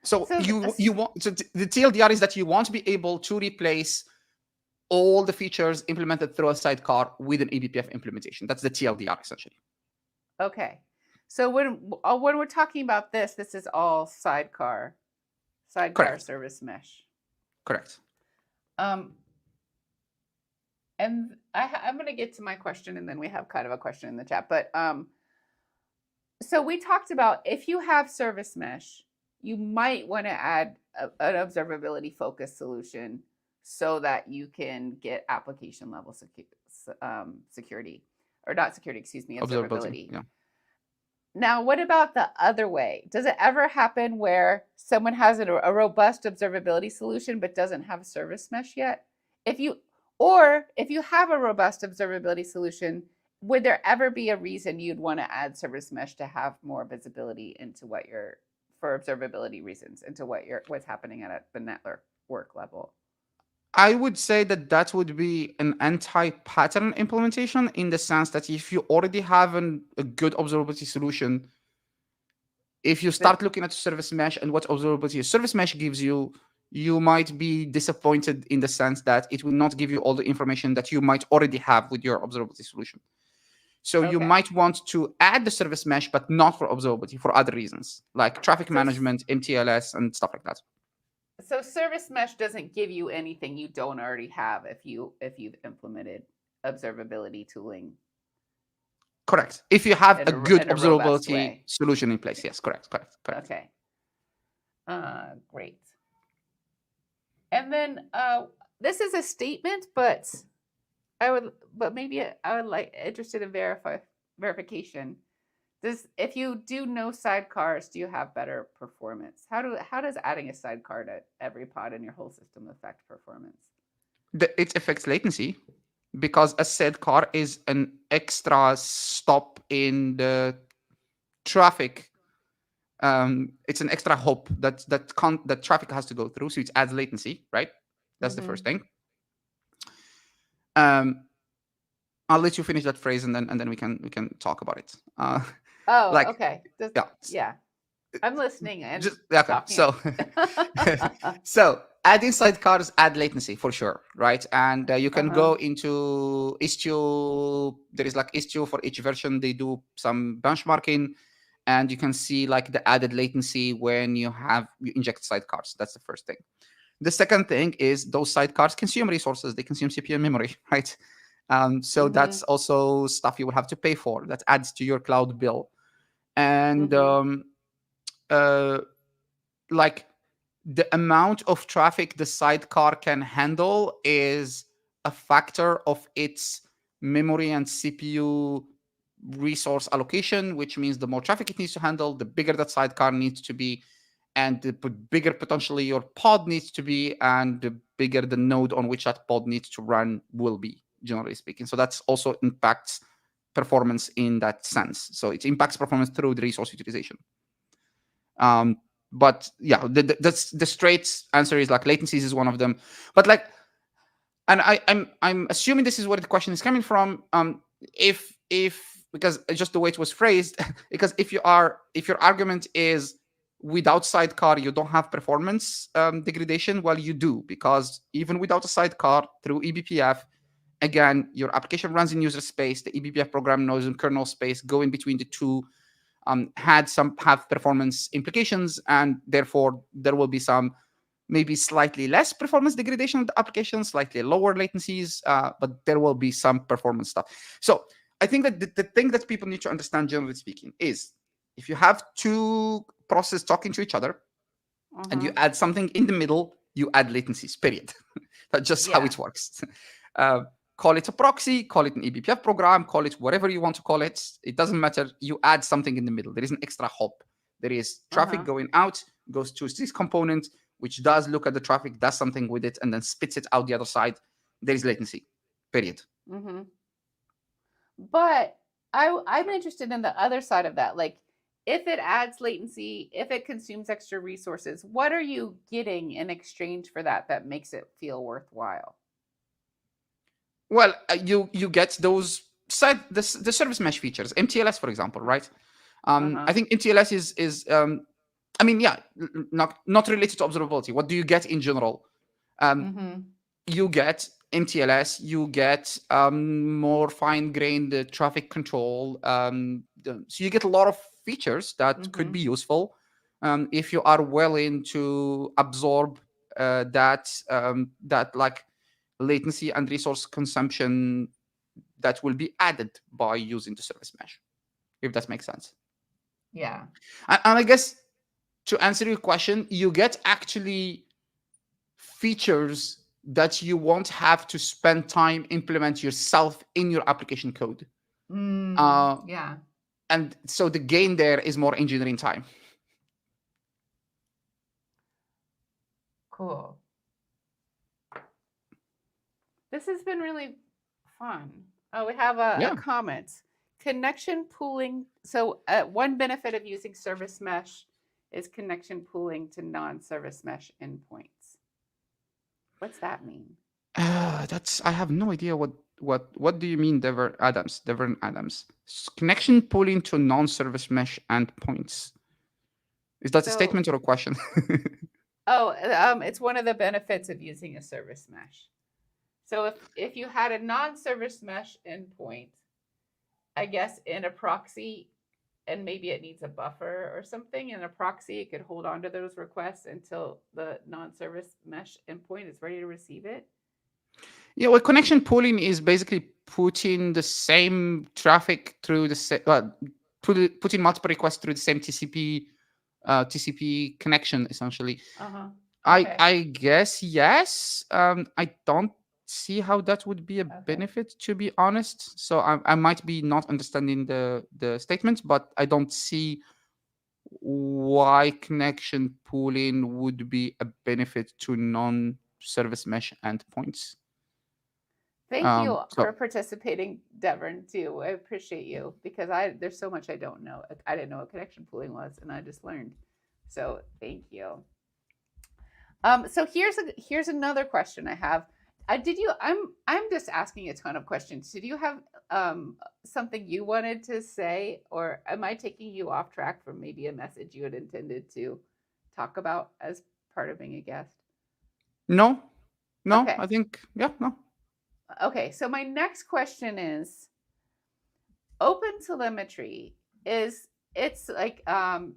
So So, you want so the TLDR is that you want to be able to replace all the features implemented through a sidecar with an eBPF implementation. That's the TLDR essentially. okay. So when we're talking about this, this is all sidecar Correct. service mesh. Correct. Um, and I'm going to get to my question, and then we have kind of a question in the chat. But so we talked about if you have service mesh, you might want to add an observability focused solution so that you can get application level security, or not security, excuse me, Observability. observability. Yeah. Now, what about the other way? Does it ever happen where someone has a robust observability solution but doesn't have service mesh yet? If you if you have a robust observability solution, would there ever be a reason you'd want to add service mesh to have more visibility into what you're for observability reasons into what's happening at the network level? I would say that that would be an anti-pattern implementation in the sense that if you already have a good observability solution, if you Then start looking at service mesh and what observability service mesh gives you, you might be disappointed in the sense that it will not give you all the information that you might already have with your observability solution. So you okay. might want to add the service mesh, but not for observability, for other reasons like traffic So management, MTLS, and stuff like that. so service mesh doesn't give you anything you don't already have if you've implemented observability tooling Correct. If you have a good in a robust observability way. solution in place, yes, correct, correct, correct. Okay. Great. And then this is a statement, but maybe I would like interested in verification. If you do no sidecars, do you have better performance? How does adding a sidecar to every pod in your whole system affect performance? It affects latency because a sidecar is an extra stop in the traffic. It's an extra hop that traffic has to go through, so it adds latency, right? That's the Mm-hmm. first thing. Um, I'll let you finish that phrase, and then we can talk about it. Oh, Like, okay. yeah, Yeah, I'm listening and just okay. talking. So, so adding sidecars add latency for sure, right? And you can Uh-huh. go into Istio. There is like Istio for each version. They do some benchmarking, and you can see like the added latency when you inject sidecars. That's the first thing. The second thing is those sidecars consume resources. They consume CPU memory, right? So Mm-hmm. that's also stuff you will have to pay for. That adds to your cloud bill. And Mm-hmm. uh, like the amount of traffic the sidecar can handle is a factor of its memory and CPU resource allocation, which means the more traffic it needs to handle, the bigger that sidecar needs to be, and the bigger potentially your pod needs to be, and the bigger the node on which that pod needs to run will be, generally speaking. So that's also impacts performance in that sense. So it impacts performance through the resource utilization. But yeah, that's the straight answer is like latencies is one of them. But like, and I'm assuming this is where the question is coming from. If because just the way it was phrased, because if your argument is without sidecar you don't have performance degradation, well you do, because even without a sidecar through eBPF, again your application runs in user space, the eBPF program knows in kernel space, go in between the two, have performance implications, and therefore there will be some maybe slightly less performance degradation of the application, slightly lower latencies, but there will be some performance stuff. So I think that the thing that people need to understand, generally speaking, is if you have two processes talking to each other and you Uh-huh. add something in the middle, you add latencies, period. That's just how Yeah. it works. Uh, call it a proxy, call it an eBPF program, call it whatever you want to call it. It doesn't matter. You add something in the middle. There is an extra hop. There is traffic Uh-huh. going out, goes to this component, which does look at the traffic, does something with it, and then spits it out the other side. There is latency. Period. Mm-hmm. But I'm interested in the other side of that. Like, if it adds latency, if it consumes extra resources, what are you getting in exchange for that that makes it feel worthwhile? Well, you get those the service mesh features, MTLS, for example, right? Uh-huh. I think MTLS is I mean, yeah, not related to observability. What do you get in general? Um, Mm-hmm. you get MTLS, you get more fine-grained traffic control. So you get a lot of features that could Mm-hmm. be useful if you are willing to absorb that like latency and resource consumption that will be added by using the service mesh, if that makes sense. Yeah. And I guess to answer your question, you get actually features that you won't have to spend time implement yourself in your application code. Uh, Yeah. and so the gain there is more engineering time. Cool. This has been really fun. Oh, we have a Yeah. comment. Connection pooling. So, one benefit of using service mesh is connection pooling to non-service mesh endpoints. What's that mean? That's I have no idea what do you mean, Devon Adams? Connection pooling to non-service mesh endpoints. Is that a So, statement or a question? oh, it's one of the benefits of using a service mesh. So if you had a non-service mesh endpoint, I guess in a proxy, and maybe it needs a buffer or something in a proxy, it could hold on to those requests until the non-service mesh endpoint is ready to receive it. Yeah, well, connection pooling is basically putting the same traffic through the putting multiple requests through the same TCP connection, essentially. Uh-huh. I Okay. I guess yes. I don't see how that would be a Okay. benefit, to be honest. So I might be not understanding the statement, but I don't see why connection pooling would be a benefit to non-service mesh endpoints. Thank you for So participating, Devon, too. I appreciate you because I there's so much I don't know. I didn't know what connection pooling was, and I just learned. So thank you. So here's another question I have. Did you? I'm just asking a ton of questions. Did you have something you wanted to say, or am I taking you off track from maybe a message you had intended to talk about as part of being a guest? no, no, Okay. I think yeah, no. Okay. So my next question is open telemetry is it's like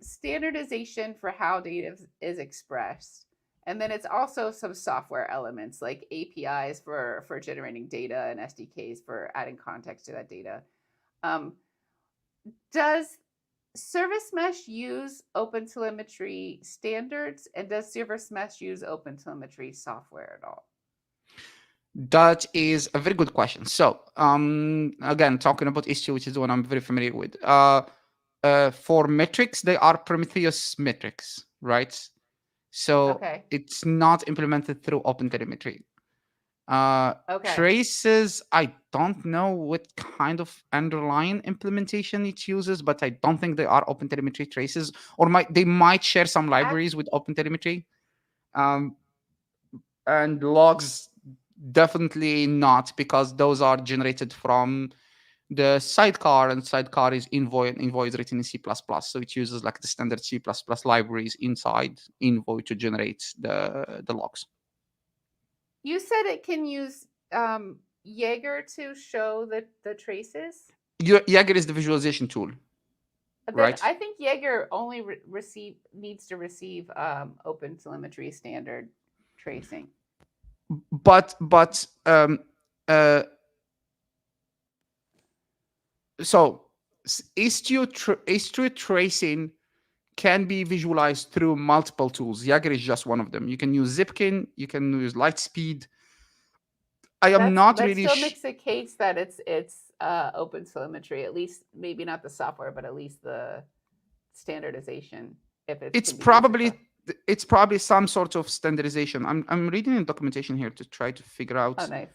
standardization for how data is expressed, and then it's also some software elements like apis for generating data and sdks for adding context to that data. Does service mesh use open telemetry standards, and does service mesh use open telemetry software at all? That is a very good question. So, again, talking about issue, which is the one I'm very familiar with. For metrics, they are Prometheus metrics, right? So Okay. it's not implemented through OpenTelemetry. Okay. Traces, I don't know what kind of underlying implementation it uses, but I don't think they are OpenTelemetry traces, or they might share some Act- libraries with OpenTelemetry. Um, and logs, definitely not, because those are generated from the Sidecar, and Sidecar is Envoy is written in C++, so it uses like the standard C++ libraries inside Envoy to generate the logs. you said it can use jaeger to show the traces. Jaeger is the visualization tool, Then right? I think Jaeger only needs to receive open telemetry standard tracing. But uh, so Istio tracing can be visualized through multiple tools. Jaeger is just one of them. You can use Zipkin, you can use Lightspeed, I am not That really still makes a case that it's open telemetry, at least maybe not the software, but at least the standardization, if it it's can be used across. probably some sort of standardization. I'm reading the documentation here to try to figure Oh, out, nice.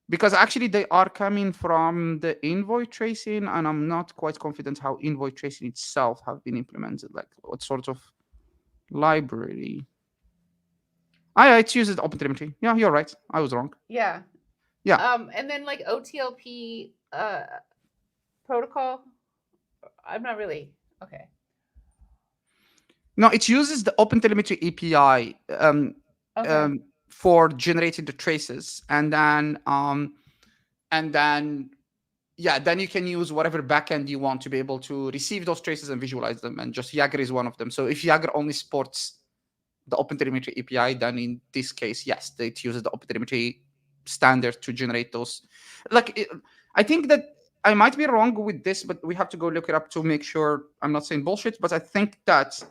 because actually they are coming from the envoy tracing, and I'm not quite confident how envoy tracing itself have been implemented, like what sort of library. Yeah, it's used OpenTelemetry. Yeah, you're right, I was wrong. Yeah. Yeah, And then like OTLP protocol. I'm not really okay. no, it uses the OpenTelemetry API Okay. um, for generating the traces, and then yeah, then you can use whatever backend you want to be able to receive those traces and visualize them. And just Jaeger is one of them. So if Jaeger only supports the OpenTelemetry API, then in this case, yes, it uses the OpenTelemetry standard to generate those. Like, I think that I might be wrong with this, but we have to go look it up to make sure I'm not saying bullshit. But I think that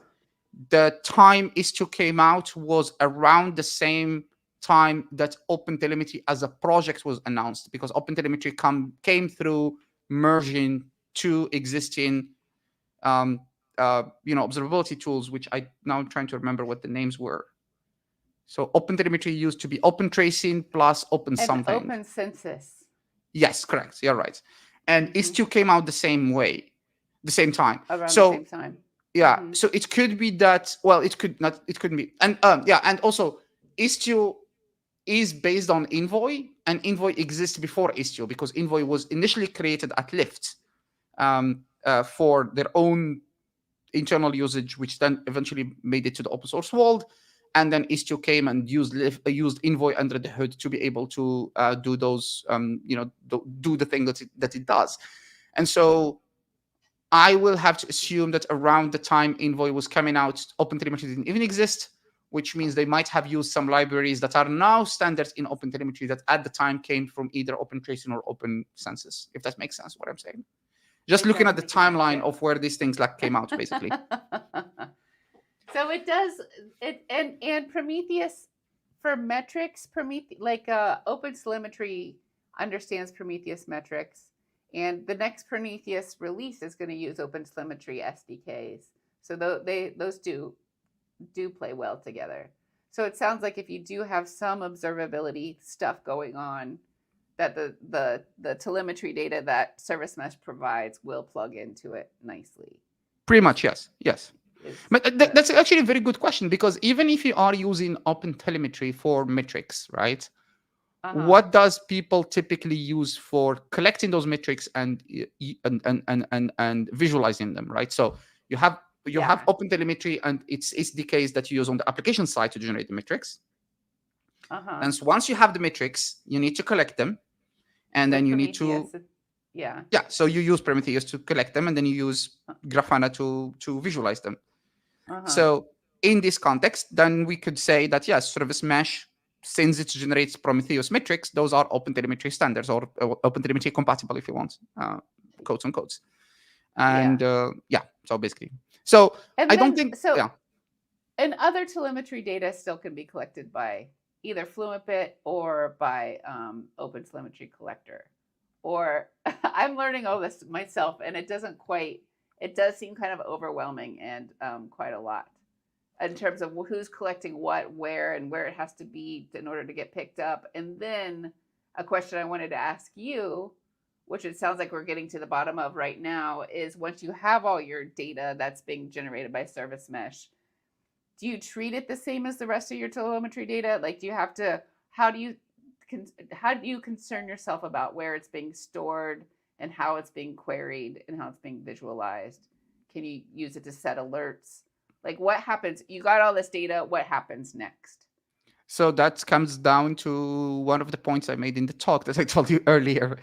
the time Istio came out was around the same time that OpenTelemetry as a project was announced, because OpenTelemetry came through merging two existing observability tools, which I now I'm trying to remember what the names were. So OpenTelemetry used to be Open Tracing plus Open And something. open census. Yes, correct. You're right. And Mm-hmm. Istio came out the same way, the same time. Around the same So time. yeah, Mm-hmm. so it could be that. Well, it could not. It couldn't be. And yeah, and also Istio is based on Envoy, and Envoy exists before Istio because Envoy was initially created at Lyft for their own internal usage, which then eventually made it to the open source world. And then Istio came and used Envoy under the hood to be able to do those, do the thing that it does. And so I will have to assume that around the time Envoy was coming out, OpenTelemetry didn't even exist, which means they might have used some libraries that are now standards in OpenTelemetry that at the time came from either Open Tracing or Open Census, if that makes sense what I'm saying. Just It looking does at the make sense. timeline Yeah. of where these things like came out, basically. So it does it, and Prometheus for metrics, Prometheus like open telemetry understands Prometheus metrics, and the next Prometheus release is going to use open telemetry SDKs. So those do play well together. So it sounds like if you do have some observability stuff going on, that the telemetry data that Service Mesh provides will plug into it nicely. Pretty much, yes. Yes. Is But the that's actually a very good question, because even if you are using OpenTelemetry for metrics, right? uh-huh. What does people typically use for collecting those metrics and visualizing them, right? So you have Yeah. OpenTelemetry and its SDKs that you use on the application side to generate the metrics. Uh-huh. And so once you have the metrics, you need to collect them, and then With you need to, Prometheus. Yeah. yeah. So you use Prometheus to collect them, and then you use Uh, Grafana to visualize them. Uh-huh. So in this context, then we could say that yes, Service Mesh, since it generates Prometheus metrics, those are OpenTelemetry standards, or OpenTelemetry compatible, if you want, quotes on quotes. Yeah. And yeah, so basically, so I And don't then think, so yeah, and other telemetry data still can be collected by either FluentBit or by Open Telemetry Collector. Or I'm learning all this myself, and it doesn't quite. It does seem kind of overwhelming and quite a lot in terms of who's collecting what, where, and where it has to be in order to get picked up. And then a question I wanted to ask you, which it sounds like we're getting to the bottom of right now, is once you have all your data that's being generated by Service Mesh, do you treat it the same as the rest of your telemetry data? Like, do you have to? How do you how do you concern yourself about where it's being stored and how it's being queried and how it's being visualized? Can you use it to set alerts? Like, what happens? You got all this data. What happens next? so that comes down to one of the points I made in the talk that I told you earlier.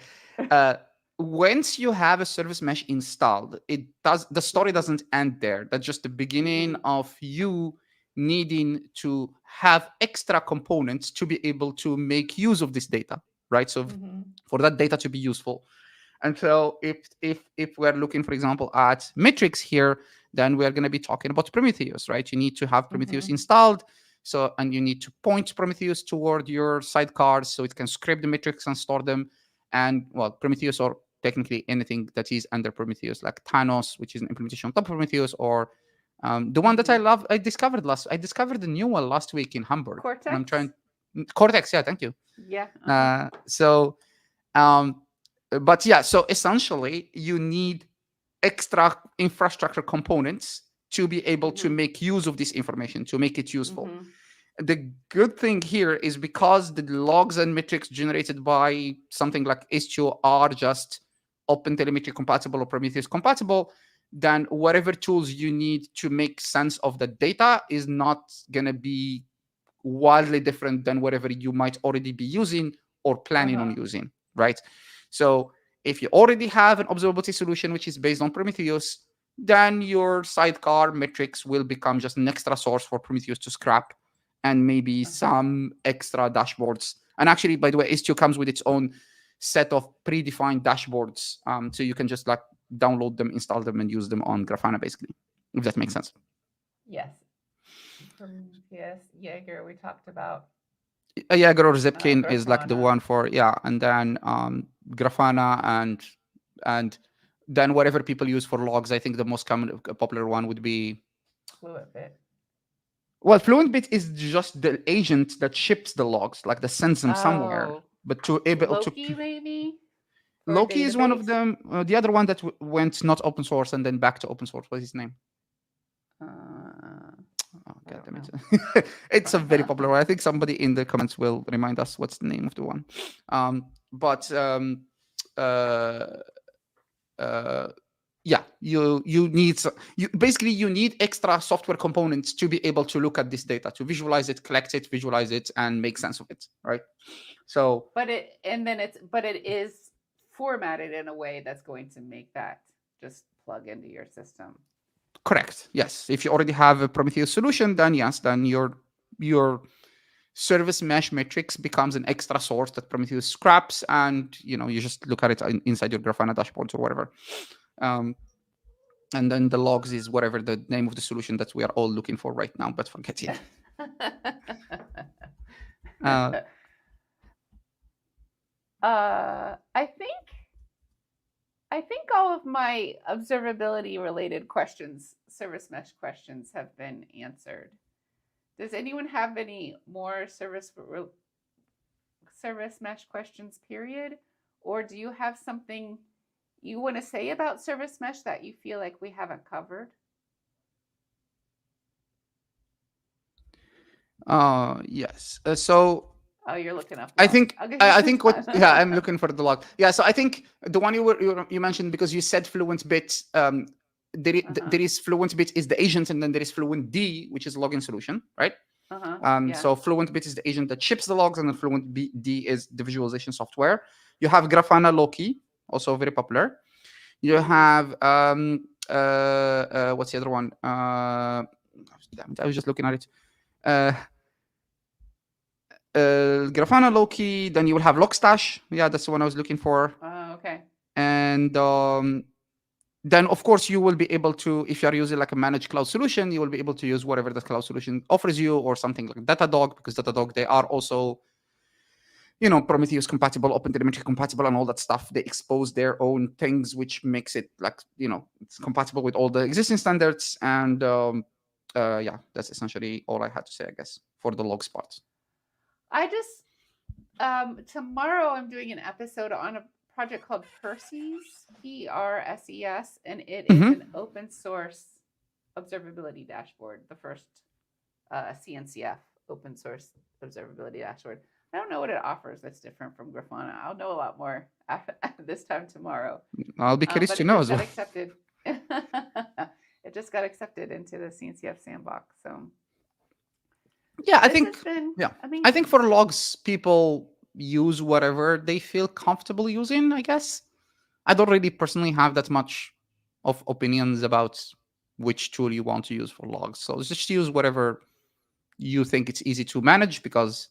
Uh, Once you have a service mesh installed, the story doesn't end there. That's just the beginning Mm-hmm. of you needing to have extra components to be able to make use of this data, right? So Mm-hmm. for that data to be useful. And so if we're looking, for example, at metrics here, then we're going to be talking about Prometheus, right? You need to have Prometheus Mm-hmm. installed So, and you need to point Prometheus toward your sidecars so it can scrape the metrics and store them. And well, Prometheus, or technically anything that is under Prometheus, like Thanos, which is an implementation on top of Prometheus, or the one that I love, I discovered the new one last week in Hamburg, and I'm Cortex? trying Cortex. Yeah, thank you. Yeah. So, um, but yeah, so essentially, you need extra infrastructure components to be able to make use of this information, to make it useful. The good thing here is because the logs and metrics generated by something like Istio are just OpenTelemetry compatible or Prometheus compatible, then whatever tools you need to make sense of the data is not going to be wildly different than whatever you might already be using or planning on using, right? So if you already have an observability solution which is based on Prometheus, then your sidecar metrics will become just an extra source for Prometheus to scrap, and maybe some extra dashboards. And actually, by the way, Istio comes with its own set of predefined dashboards. So you can just like download them, install them, and use them on Grafana, basically, if that makes sense. Yes. Prometheus, Jaeger, we talked about. Jaeger or Zipkin is like the Grafana. one for, yeah, and then Grafana and then whatever people use for logs. I think the most common popular one would be FluentBit. Well, FluentBit is just the agent that ships the logs, like that sends them somewhere. But to able Loki, to maybe? Loki is one of them. The other one that went not open source and then back to open source. What's his name? Oh, God damn it. It's a very popular one. I think somebody in the comments will remind us what's the name of the one. Yeah, you need extra software components to be able to look at this data, to visualize it, collect it, visualize it, and make sense of it, right? So but it is formatted in a way that's going to make that just plug into your system. Correct. Yes. If you already have a Prometheus solution, then yes, then your service mesh metrics becomes an extra source that Prometheus scraps, and you just look at it inside your Grafana dashboards or whatever. And then the logs is whatever the name of the solution that we are all looking for right now, but forget it. I think all of my observability related questions, service mesh questions, have been answered. Does anyone have any more service mesh questions, period? Or do you have something you want to say about service mesh that you feel like we haven't covered? Yes. So Oh, you're looking up. I think I'm looking for the log. Yeah, so I think the one you mentioned, because you said FluentBit, there is FluentBit is the agent, and then there is FluentD, which is a logging solution, right? So FluentBit is the agent that ships the logs, and then FluentD is the visualization software. You have Grafana Loki, also very popular. You have what's the other one? Damn it, I was just looking at it. Grafana Loki, then you will have Logstash. Yeah, that's the one I was looking for. Okay. And then, of course, you will be able to, if you are using like a managed cloud solution, you will be able to use whatever the cloud solution offers you, or something like Datadog, because Datadog, they are also, Prometheus compatible, OpenTelemetry compatible, and all that stuff. They expose their own things, which makes it like, it's compatible with all the existing standards. And yeah, that's essentially all I had to say, I guess, for the logs part. I just, tomorrow I'm doing an episode on a project called Perses, PRSES, and it is an open source observability dashboard, the first CNCF open source observability dashboard. I don't know what it offers that's different from Grafana. I'll know a lot more this time tomorrow. I'll be curious to know as well. Accepted. It just got accepted into the CNCF sandbox. So yeah, I think for logs, people use whatever they feel comfortable using, I guess. I don't really personally have that much of opinions about which tool you want to use for logs. So just use whatever you think it's easy to manage, because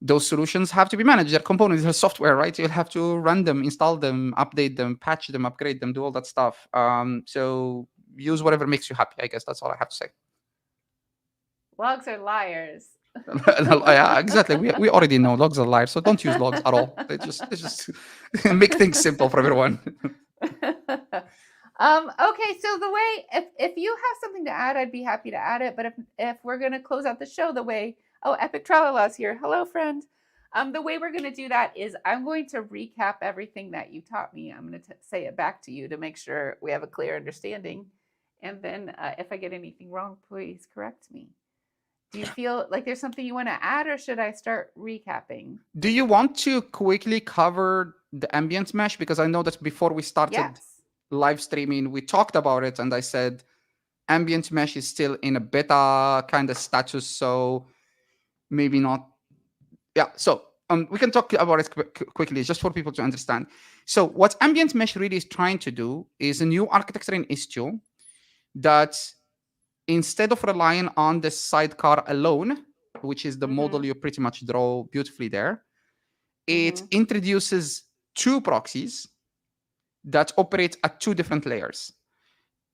those solutions have to be managed. They're components, they're software, right? You'll have to run them, install them, update them, patch them, upgrade them, do all that stuff. So use whatever makes you happy. I guess that's all I have to say. Logs are liars. Yeah, exactly. We already know logs are liars, so don't use logs at all. They just make things simple for everyone. Okay, so the way if you have something to add, I'd be happy to add it. But if we're gonna close out the show the way Epic Tralala's here. Hello, friend. The way we're gonna do that is I'm going to recap everything that you taught me. I'm gonna say it back to you to make sure we have a clear understanding. And then if I get anything wrong, please correct me. Do you feel like there's something you want to add, or should I start recapping? Do you want to quickly cover the ambient mesh? Because I know that before we started Yes. live streaming, we talked about it, and I said ambient mesh is still in a beta kind of status, so maybe not. Yeah, so we can talk about it quickly just for people to understand. So what ambient mesh really is trying to do is a new architecture in Istio that instead of relying on the sidecar alone, which is the model you pretty much draw beautifully there, it introduces two proxies that operate at two different layers.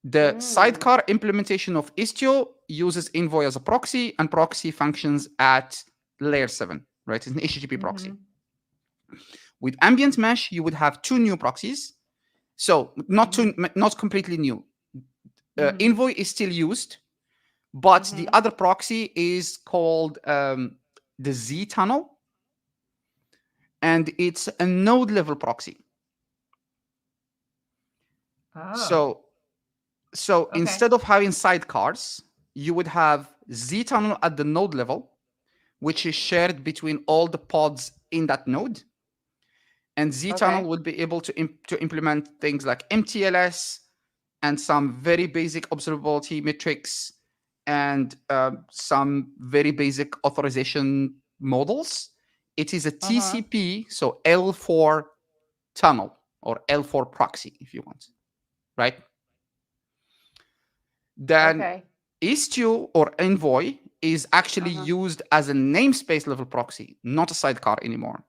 The sidecar implementation of Istio uses Envoy as a proxy, and proxy functions at layer 7, right? It's an HTTP proxy. With Ambient Mesh, you would have two new proxies. So not completely new. Envoy is still used, but the other proxy is called the Z tunnel, and it's a node level proxy. Oh. So instead of having sidecars, you would have Z tunnel at the node level, which is shared between all the pods in that node. And Z tunnel would be able to implement things like MTLS and some very basic observability metrics and some very basic authorization models. It is a TCP, so L4 tunnel or L4 proxy, if you want, right? Then Istio or Envoy is actually used as a namespace level proxy, not a sidecar anymore.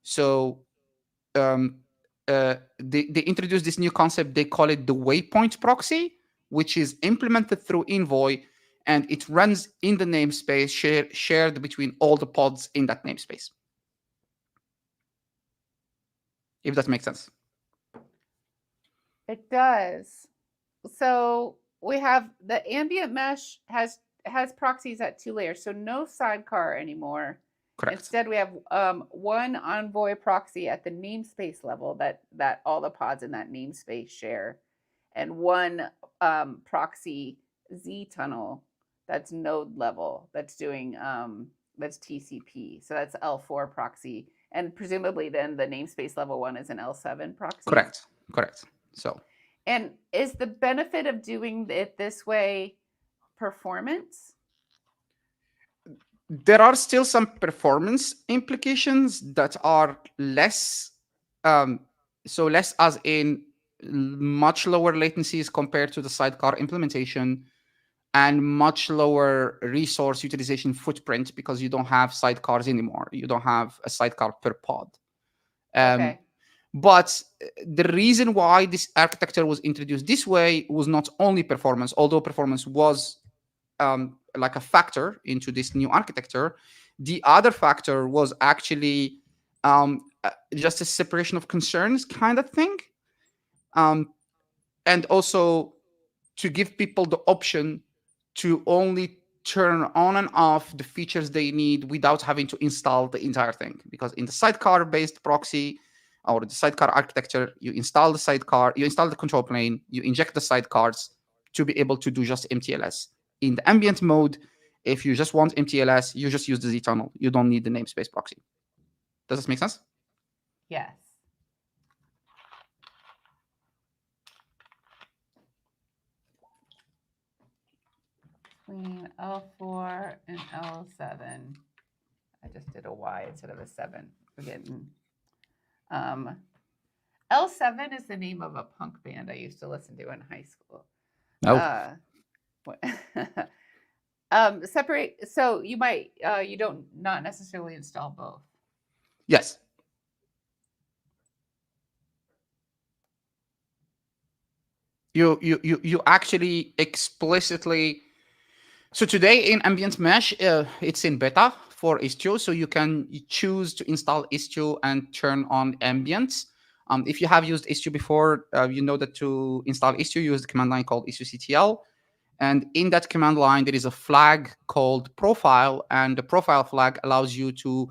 So they introduced this new concept. They call it the waypoint proxy, which is implemented through Envoy, and it runs in the namespace shared between all the pods in that namespace. If that makes sense. It does. So we have the ambient mesh has proxies at two layers, so no sidecar anymore. Correct. Instead, we have one Envoy proxy at the namespace level that all the pods in that namespace share, and one proxy Z tunnel that's node level that's doing that's TCP. So that's L4 proxy, and presumably then the namespace level one is an L7 proxy. Correct. So. And is the benefit of doing it this way performance? There are still some performance implications that are less, less as in much lower latencies compared to the sidecar implementation and much lower resource utilization footprint because you don't have sidecars anymore. You don't have a sidecar per pod. But the reason why this architecture was introduced this way was not only performance, although performance was like a factor into this new architecture. The other factor was actually just a separation of concerns kind of thing. And also to give people the option to only turn on and off the features they need without having to install the entire thing. Because in the sidecar-based proxy, or the sidecar architecture, you install the sidecar, you install the control plane, you inject the sidecars to be able to do just MTLS. In the ambient mode, if you just want MTLS, you just use the Z tunnel. You don't need the namespace proxy. Does this make sense? Yes. Between L4 and L7. I just did a Y instead of a 7. Forgetting. L7 is the name of a punk band I used to listen to in high school. Separate. So you might you don't not necessarily install both. Yes. You actually explicitly So today in Ambient Mesh, it's in beta for Istio, so you can choose to install Istio and turn on Ambient. If you have used Istio before, you know that to install Istio, use the command line called istioctl. And in that command line, there is a flag called profile, and the profile flag allows you to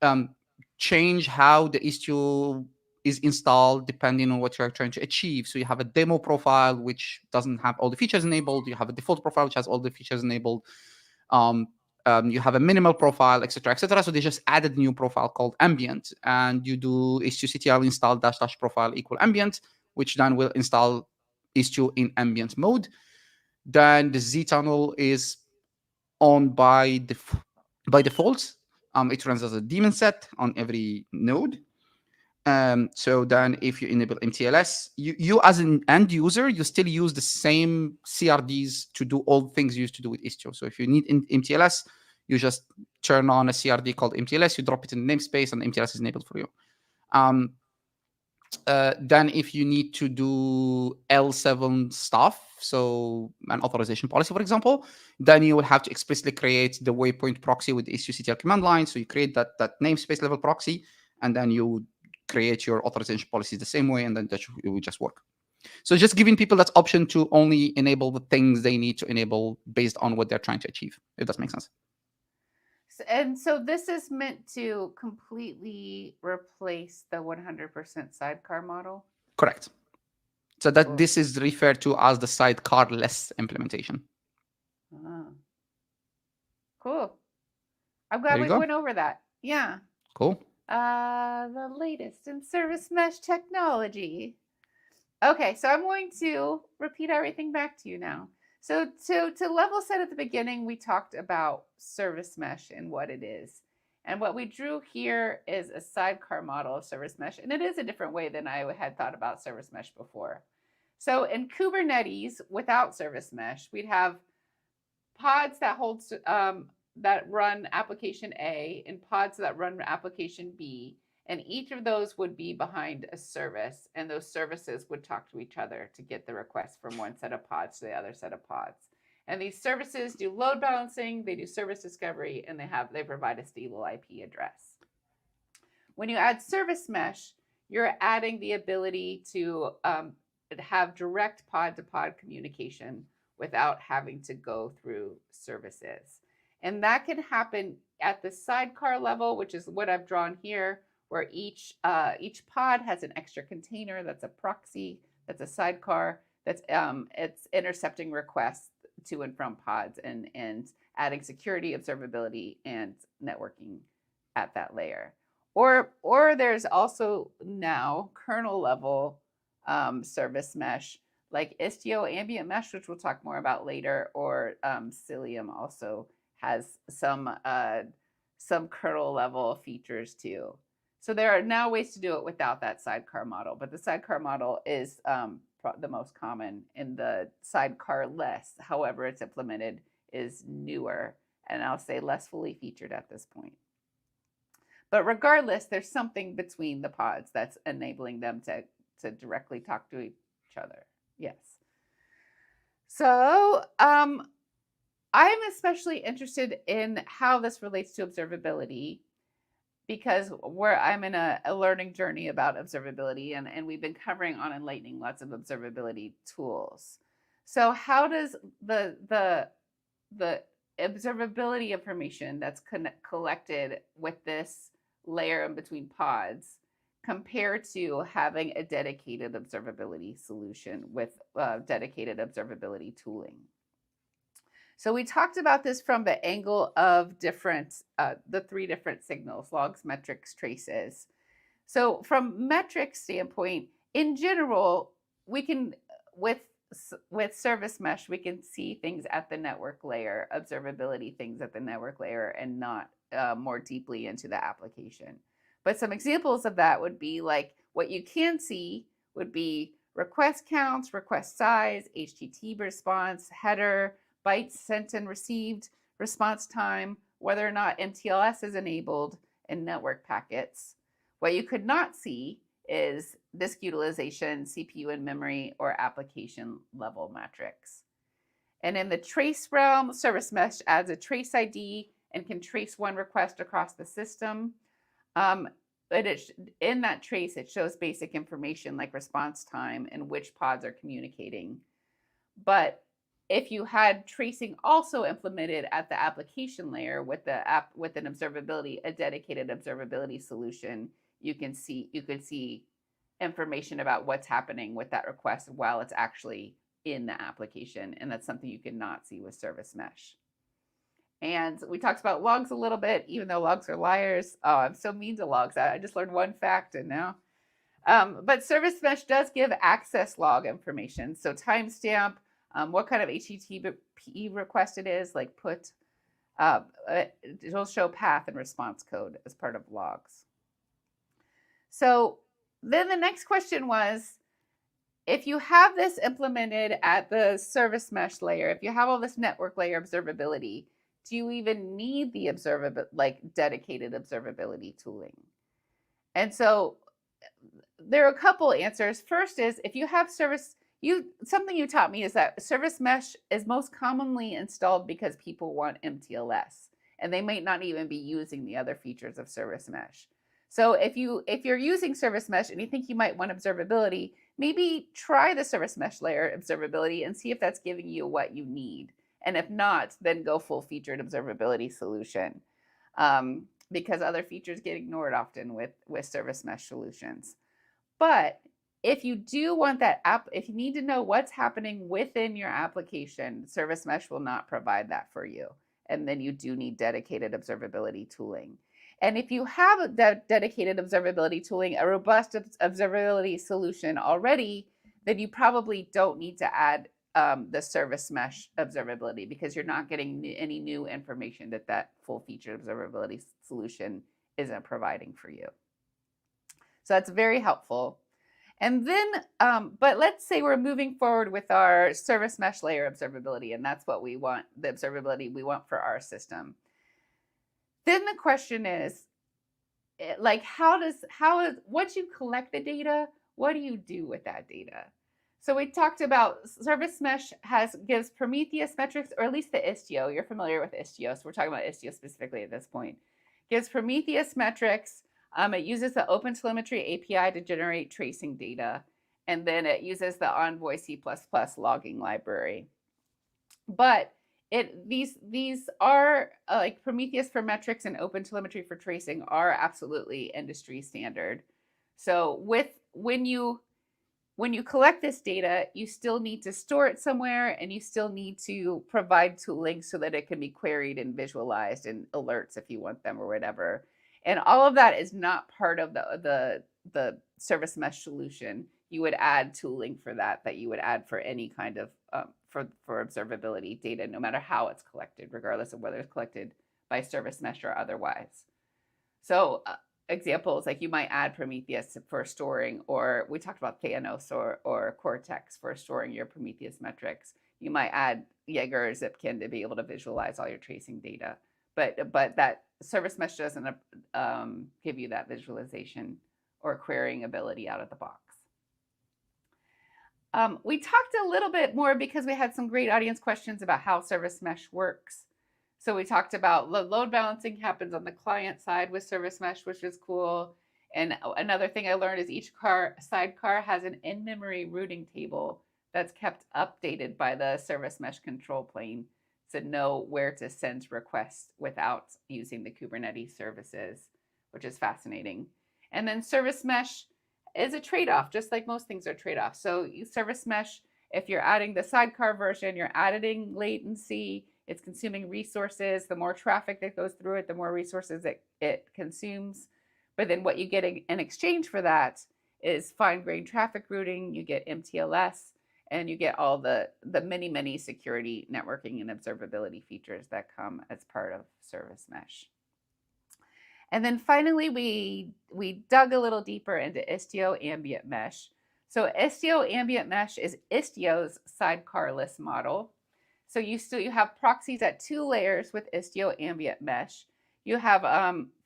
um, change how the Istio is installed depending on what you're trying to achieve. So you have a demo profile which doesn't have all the features enabled. You have a default profile which has all the features enabled. Um, you have a minimal profile, etc., etc. So they just added a new profile called Ambient, and you do istioctl install dash dash profile equal Ambient, which then will install Istio in Ambient mode. Then the Z tunnel is on by default. It runs as a daemon set on every node. So then if you enable MTLS, you as an end user, you still use the same CRDs to do all the things you used to do with Istio. So if you need MTLS, you just turn on a CRD called MTLS, you drop it in the namespace, and MTLS is enabled for you. Then if you need to do L7 stuff, so an authorization policy, for example, then you will have to explicitly create the waypoint proxy with the istioctl command line. So you create that namespace level proxy, and then you create your authorization policies the same way, and then it will just work. So just giving people that option to only enable the things they need to enable based on what they're trying to achieve, if that makes sense. And so this is meant to completely replace the 100% sidecar model? Correct. So that Cool. this is referred to as the sidecar-less implementation. Ah. Cool. I'm glad There you we go. went over that. Yeah. Cool. The latest in service mesh technology. Okay, so I'm going to repeat everything back to you now. So to level set at the beginning, we talked about service mesh and what it is. And what we drew here is a sidecar model of service mesh. And it is a different way than I had thought about service mesh before. So in Kubernetes, without service mesh, we'd have pods that run application A and pods that run application B. And each of those would be behind a service, and those services would talk to each other to get the request from one set of pods to the other set of pods. And these services do load balancing, they do service discovery, and they provide a stable IP address. When you add service mesh, you're adding the ability to have direct pod to pod communication without having to go through services. And that can happen at the sidecar level, which is what I've drawn here, where each pod has an extra container that's a proxy, that's a sidecar, that's it's intercepting requests to and from pods and adding security, observability, and networking at that layer. Or there's also now kernel level service mesh like Istio Ambient Mesh, which we'll talk more about later, or Cilium also has some kernel level features too. So there are now ways to do it without that sidecar model, but the sidecar model is the most common, in the sidecar less, however it's implemented, is newer, and I'll say less fully featured at this point. But regardless, there's something between the pods that's enabling them to directly talk to each other. Yes. So I'm especially interested in how this relates to observability, because I'm in a learning journey about observability, and we've been covering on Enlightning lots of observability tools. So how does the observability information that's collected with this layer in between pods compare to having a dedicated observability solution with dedicated observability tooling? So we talked about this from the angle of the three different signals: logs, metrics, traces. So from metrics standpoint, in general, we can, with service mesh, we can see things at the network layer, observability things at the network layer, and not more deeply into the application. But some examples of that would be like, what you can see would be request counts, request size, HTTP response, header, bytes sent and received, response time, whether or not MTLS is enabled, and network packets. What you could not see is disk utilization, CPU and memory, or application level metrics. And in the trace realm, service mesh adds a trace ID and can trace one request across the system. But in that trace, it shows basic information like response time and which pods are communicating. But if you had tracing also implemented at the application layer with the app with an observability, a dedicated observability solution, you could see information about what's happening with that request while it's actually in the application, and that's something you cannot see with service mesh. And we talked about logs a little bit, even though logs are liars. Oh, I'm so mean to logs. I just learned one fact and now. But service mesh does give access log information. So timestamp, what kind of HTTP request it is, like put, it'll show path and response code as part of logs. So then the next question was, if you have this implemented at the service mesh layer, if you have all this network layer observability, do you even need the dedicated observability tooling? And so there are a couple answers. First is, if you have something you taught me is that service mesh is most commonly installed because people want MTLS, and they might not even be using the other features of service mesh. So if you're using service mesh and you think you might want observability, maybe try the service mesh layer observability and see if that's giving you what you need. And if not, then go full featured observability solution, because other features get ignored often with service mesh solutions. But if you do want that app, if you need to know what's happening within your application, service mesh will not provide that for you. And then you do need dedicated observability tooling. And if you have a dedicated observability tooling, a robust observability solution already, then you probably don't need to add the service mesh observability, because you're not getting any new information that full featured observability solution isn't providing for you. So that's very helpful. And then, but let's say we're moving forward with our service mesh layer observability, and that's what we want, the observability we want for our system. Then the question is, like, once you collect the data, what do you do with that data? So we talked about service mesh gives Prometheus metrics, or at least the Istio. You're familiar with Istio, so we're talking about Istio specifically at this point. Gives Prometheus metrics. It uses the OpenTelemetry API to generate tracing data, and then it uses the Envoy C++ logging library. But these are like Prometheus for metrics and OpenTelemetry for tracing are absolutely industry standard. So when you collect this data, you still need to store it somewhere, and you still need to provide tooling so that it can be queried and visualized and alerts if you want them or whatever. And all of that is not part of the service mesh solution. You would add tooling for that you would add for any kind of for observability data, no matter how it's collected, regardless of whether it's collected by service mesh or otherwise. So examples, like you might add Prometheus for storing, or we talked about Thanos or Cortex for storing your Prometheus metrics. You might add Jaeger or Zipkin to be able to visualize all your tracing data. But that service mesh doesn't give you that visualization or querying ability out of the box. We talked a little bit more because we had some great audience questions about how service mesh works. So we talked about load balancing happens on the client side with service mesh, which is cool. And another thing I learned is each sidecar has an in-memory routing table that's kept updated by the service mesh control plane to know where to send requests without using the Kubernetes services, which is fascinating. And then service mesh is a trade-off, just like most things are trade-offs. So service mesh, if you're adding the sidecar version, you're adding latency, it's consuming resources. The more traffic that goes through it, the more resources it consumes. But then what you get in exchange for that is fine-grained traffic routing, you get MTLS, and you get all the many security, networking, and observability features that come as part of service mesh. And then finally, we dug a little deeper into Istio Ambient Mesh. So Istio Ambient Mesh is Istio's sidecar-less model. So you have proxies at 2 layers with Istio Ambient Mesh. You have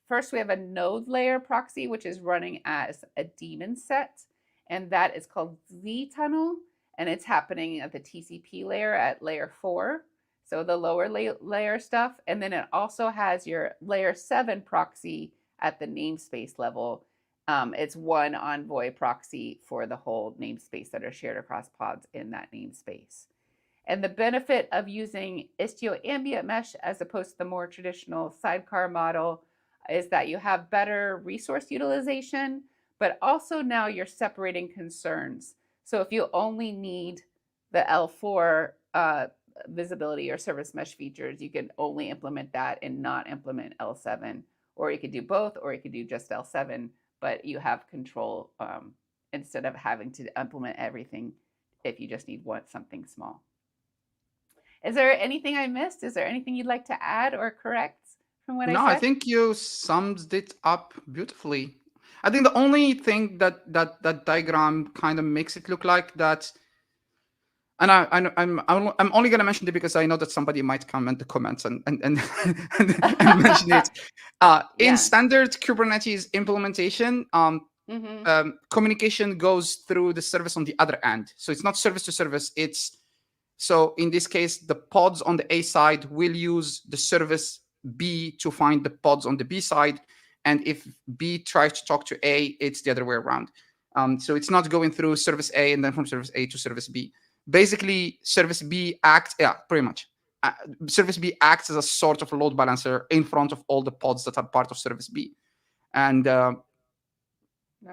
first we have a node layer proxy, which is running as a daemon set, and that is called ztunnel. and it's happening at the TCP layer at layer 4, so the lower layer stuff. And then it also has your layer 7 proxy at the namespace level. It's one Envoy proxy for the whole namespace that are shared across pods in that namespace. And the benefit of using Istio Ambient Mesh as opposed to the more traditional Sidecar model is that you have better resource utilization, but also now you're separating concerns. So if you only need the L4 visibility or service mesh features, you can only implement that and not implement L7. Or you could do both, or you could do just L7, but you have control instead of having to implement everything if you just need something small. Is there anything I missed? Is there anything you'd like to add or correct from what I said? No, I think you summed it up beautifully. I think the only thing that diagram kind of makes it look like that, and I'm only going to mention it because I know that somebody might come in the comments and mention it. In standard Kubernetes implementation, communication goes through the service on the other end. So it's not service to service. So in this case, the pods on the A side will use the service B to find the pods on the B side. And if B tries to talk to A, it's the other way around. So it's not going through service A and then from service A to service B. Basically, service B acts, pretty much. Service B acts as a sort of load balancer in front of all the pods that are part of service B. And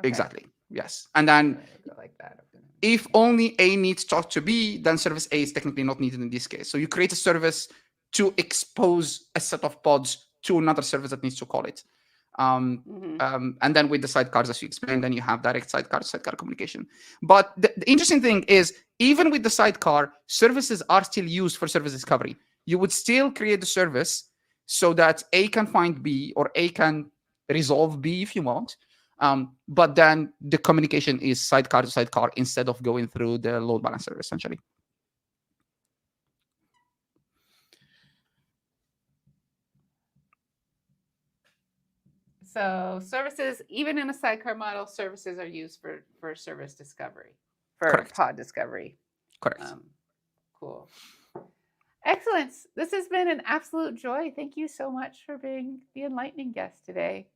exactly, yes. And then like that. If only A needs to talk to B, then service A is technically not needed in this case. So you create a service to expose a set of pods to another service that needs to call it. And then with the sidecars, as you explained, then you have direct sidecar communication. But the interesting thing is, even with the sidecar, services are still used for service discovery. You would still create the service so that A can find B, or A can resolve B if you want. But then the communication is sidecar to sidecar instead of going through the load balancer, essentially. So services, even in a sidecar model, services are used for service discovery, for Correct. pod discovery. Correct. Cool. Excellent. This has been an absolute joy. Thank you so much for being the Enlightning guest today.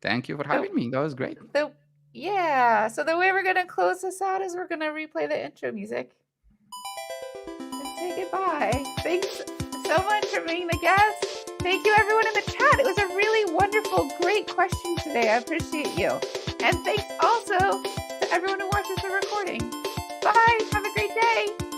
Thank you for having me. That was great. So the way we're going to close this out is we're going to replay the intro music and say goodbye. Thanks so much for being the guest. Thank you, everyone in the chat. It was a really wonderful, great question today. I appreciate you. And thanks also to everyone who watches the recording. Bye. Have a great day.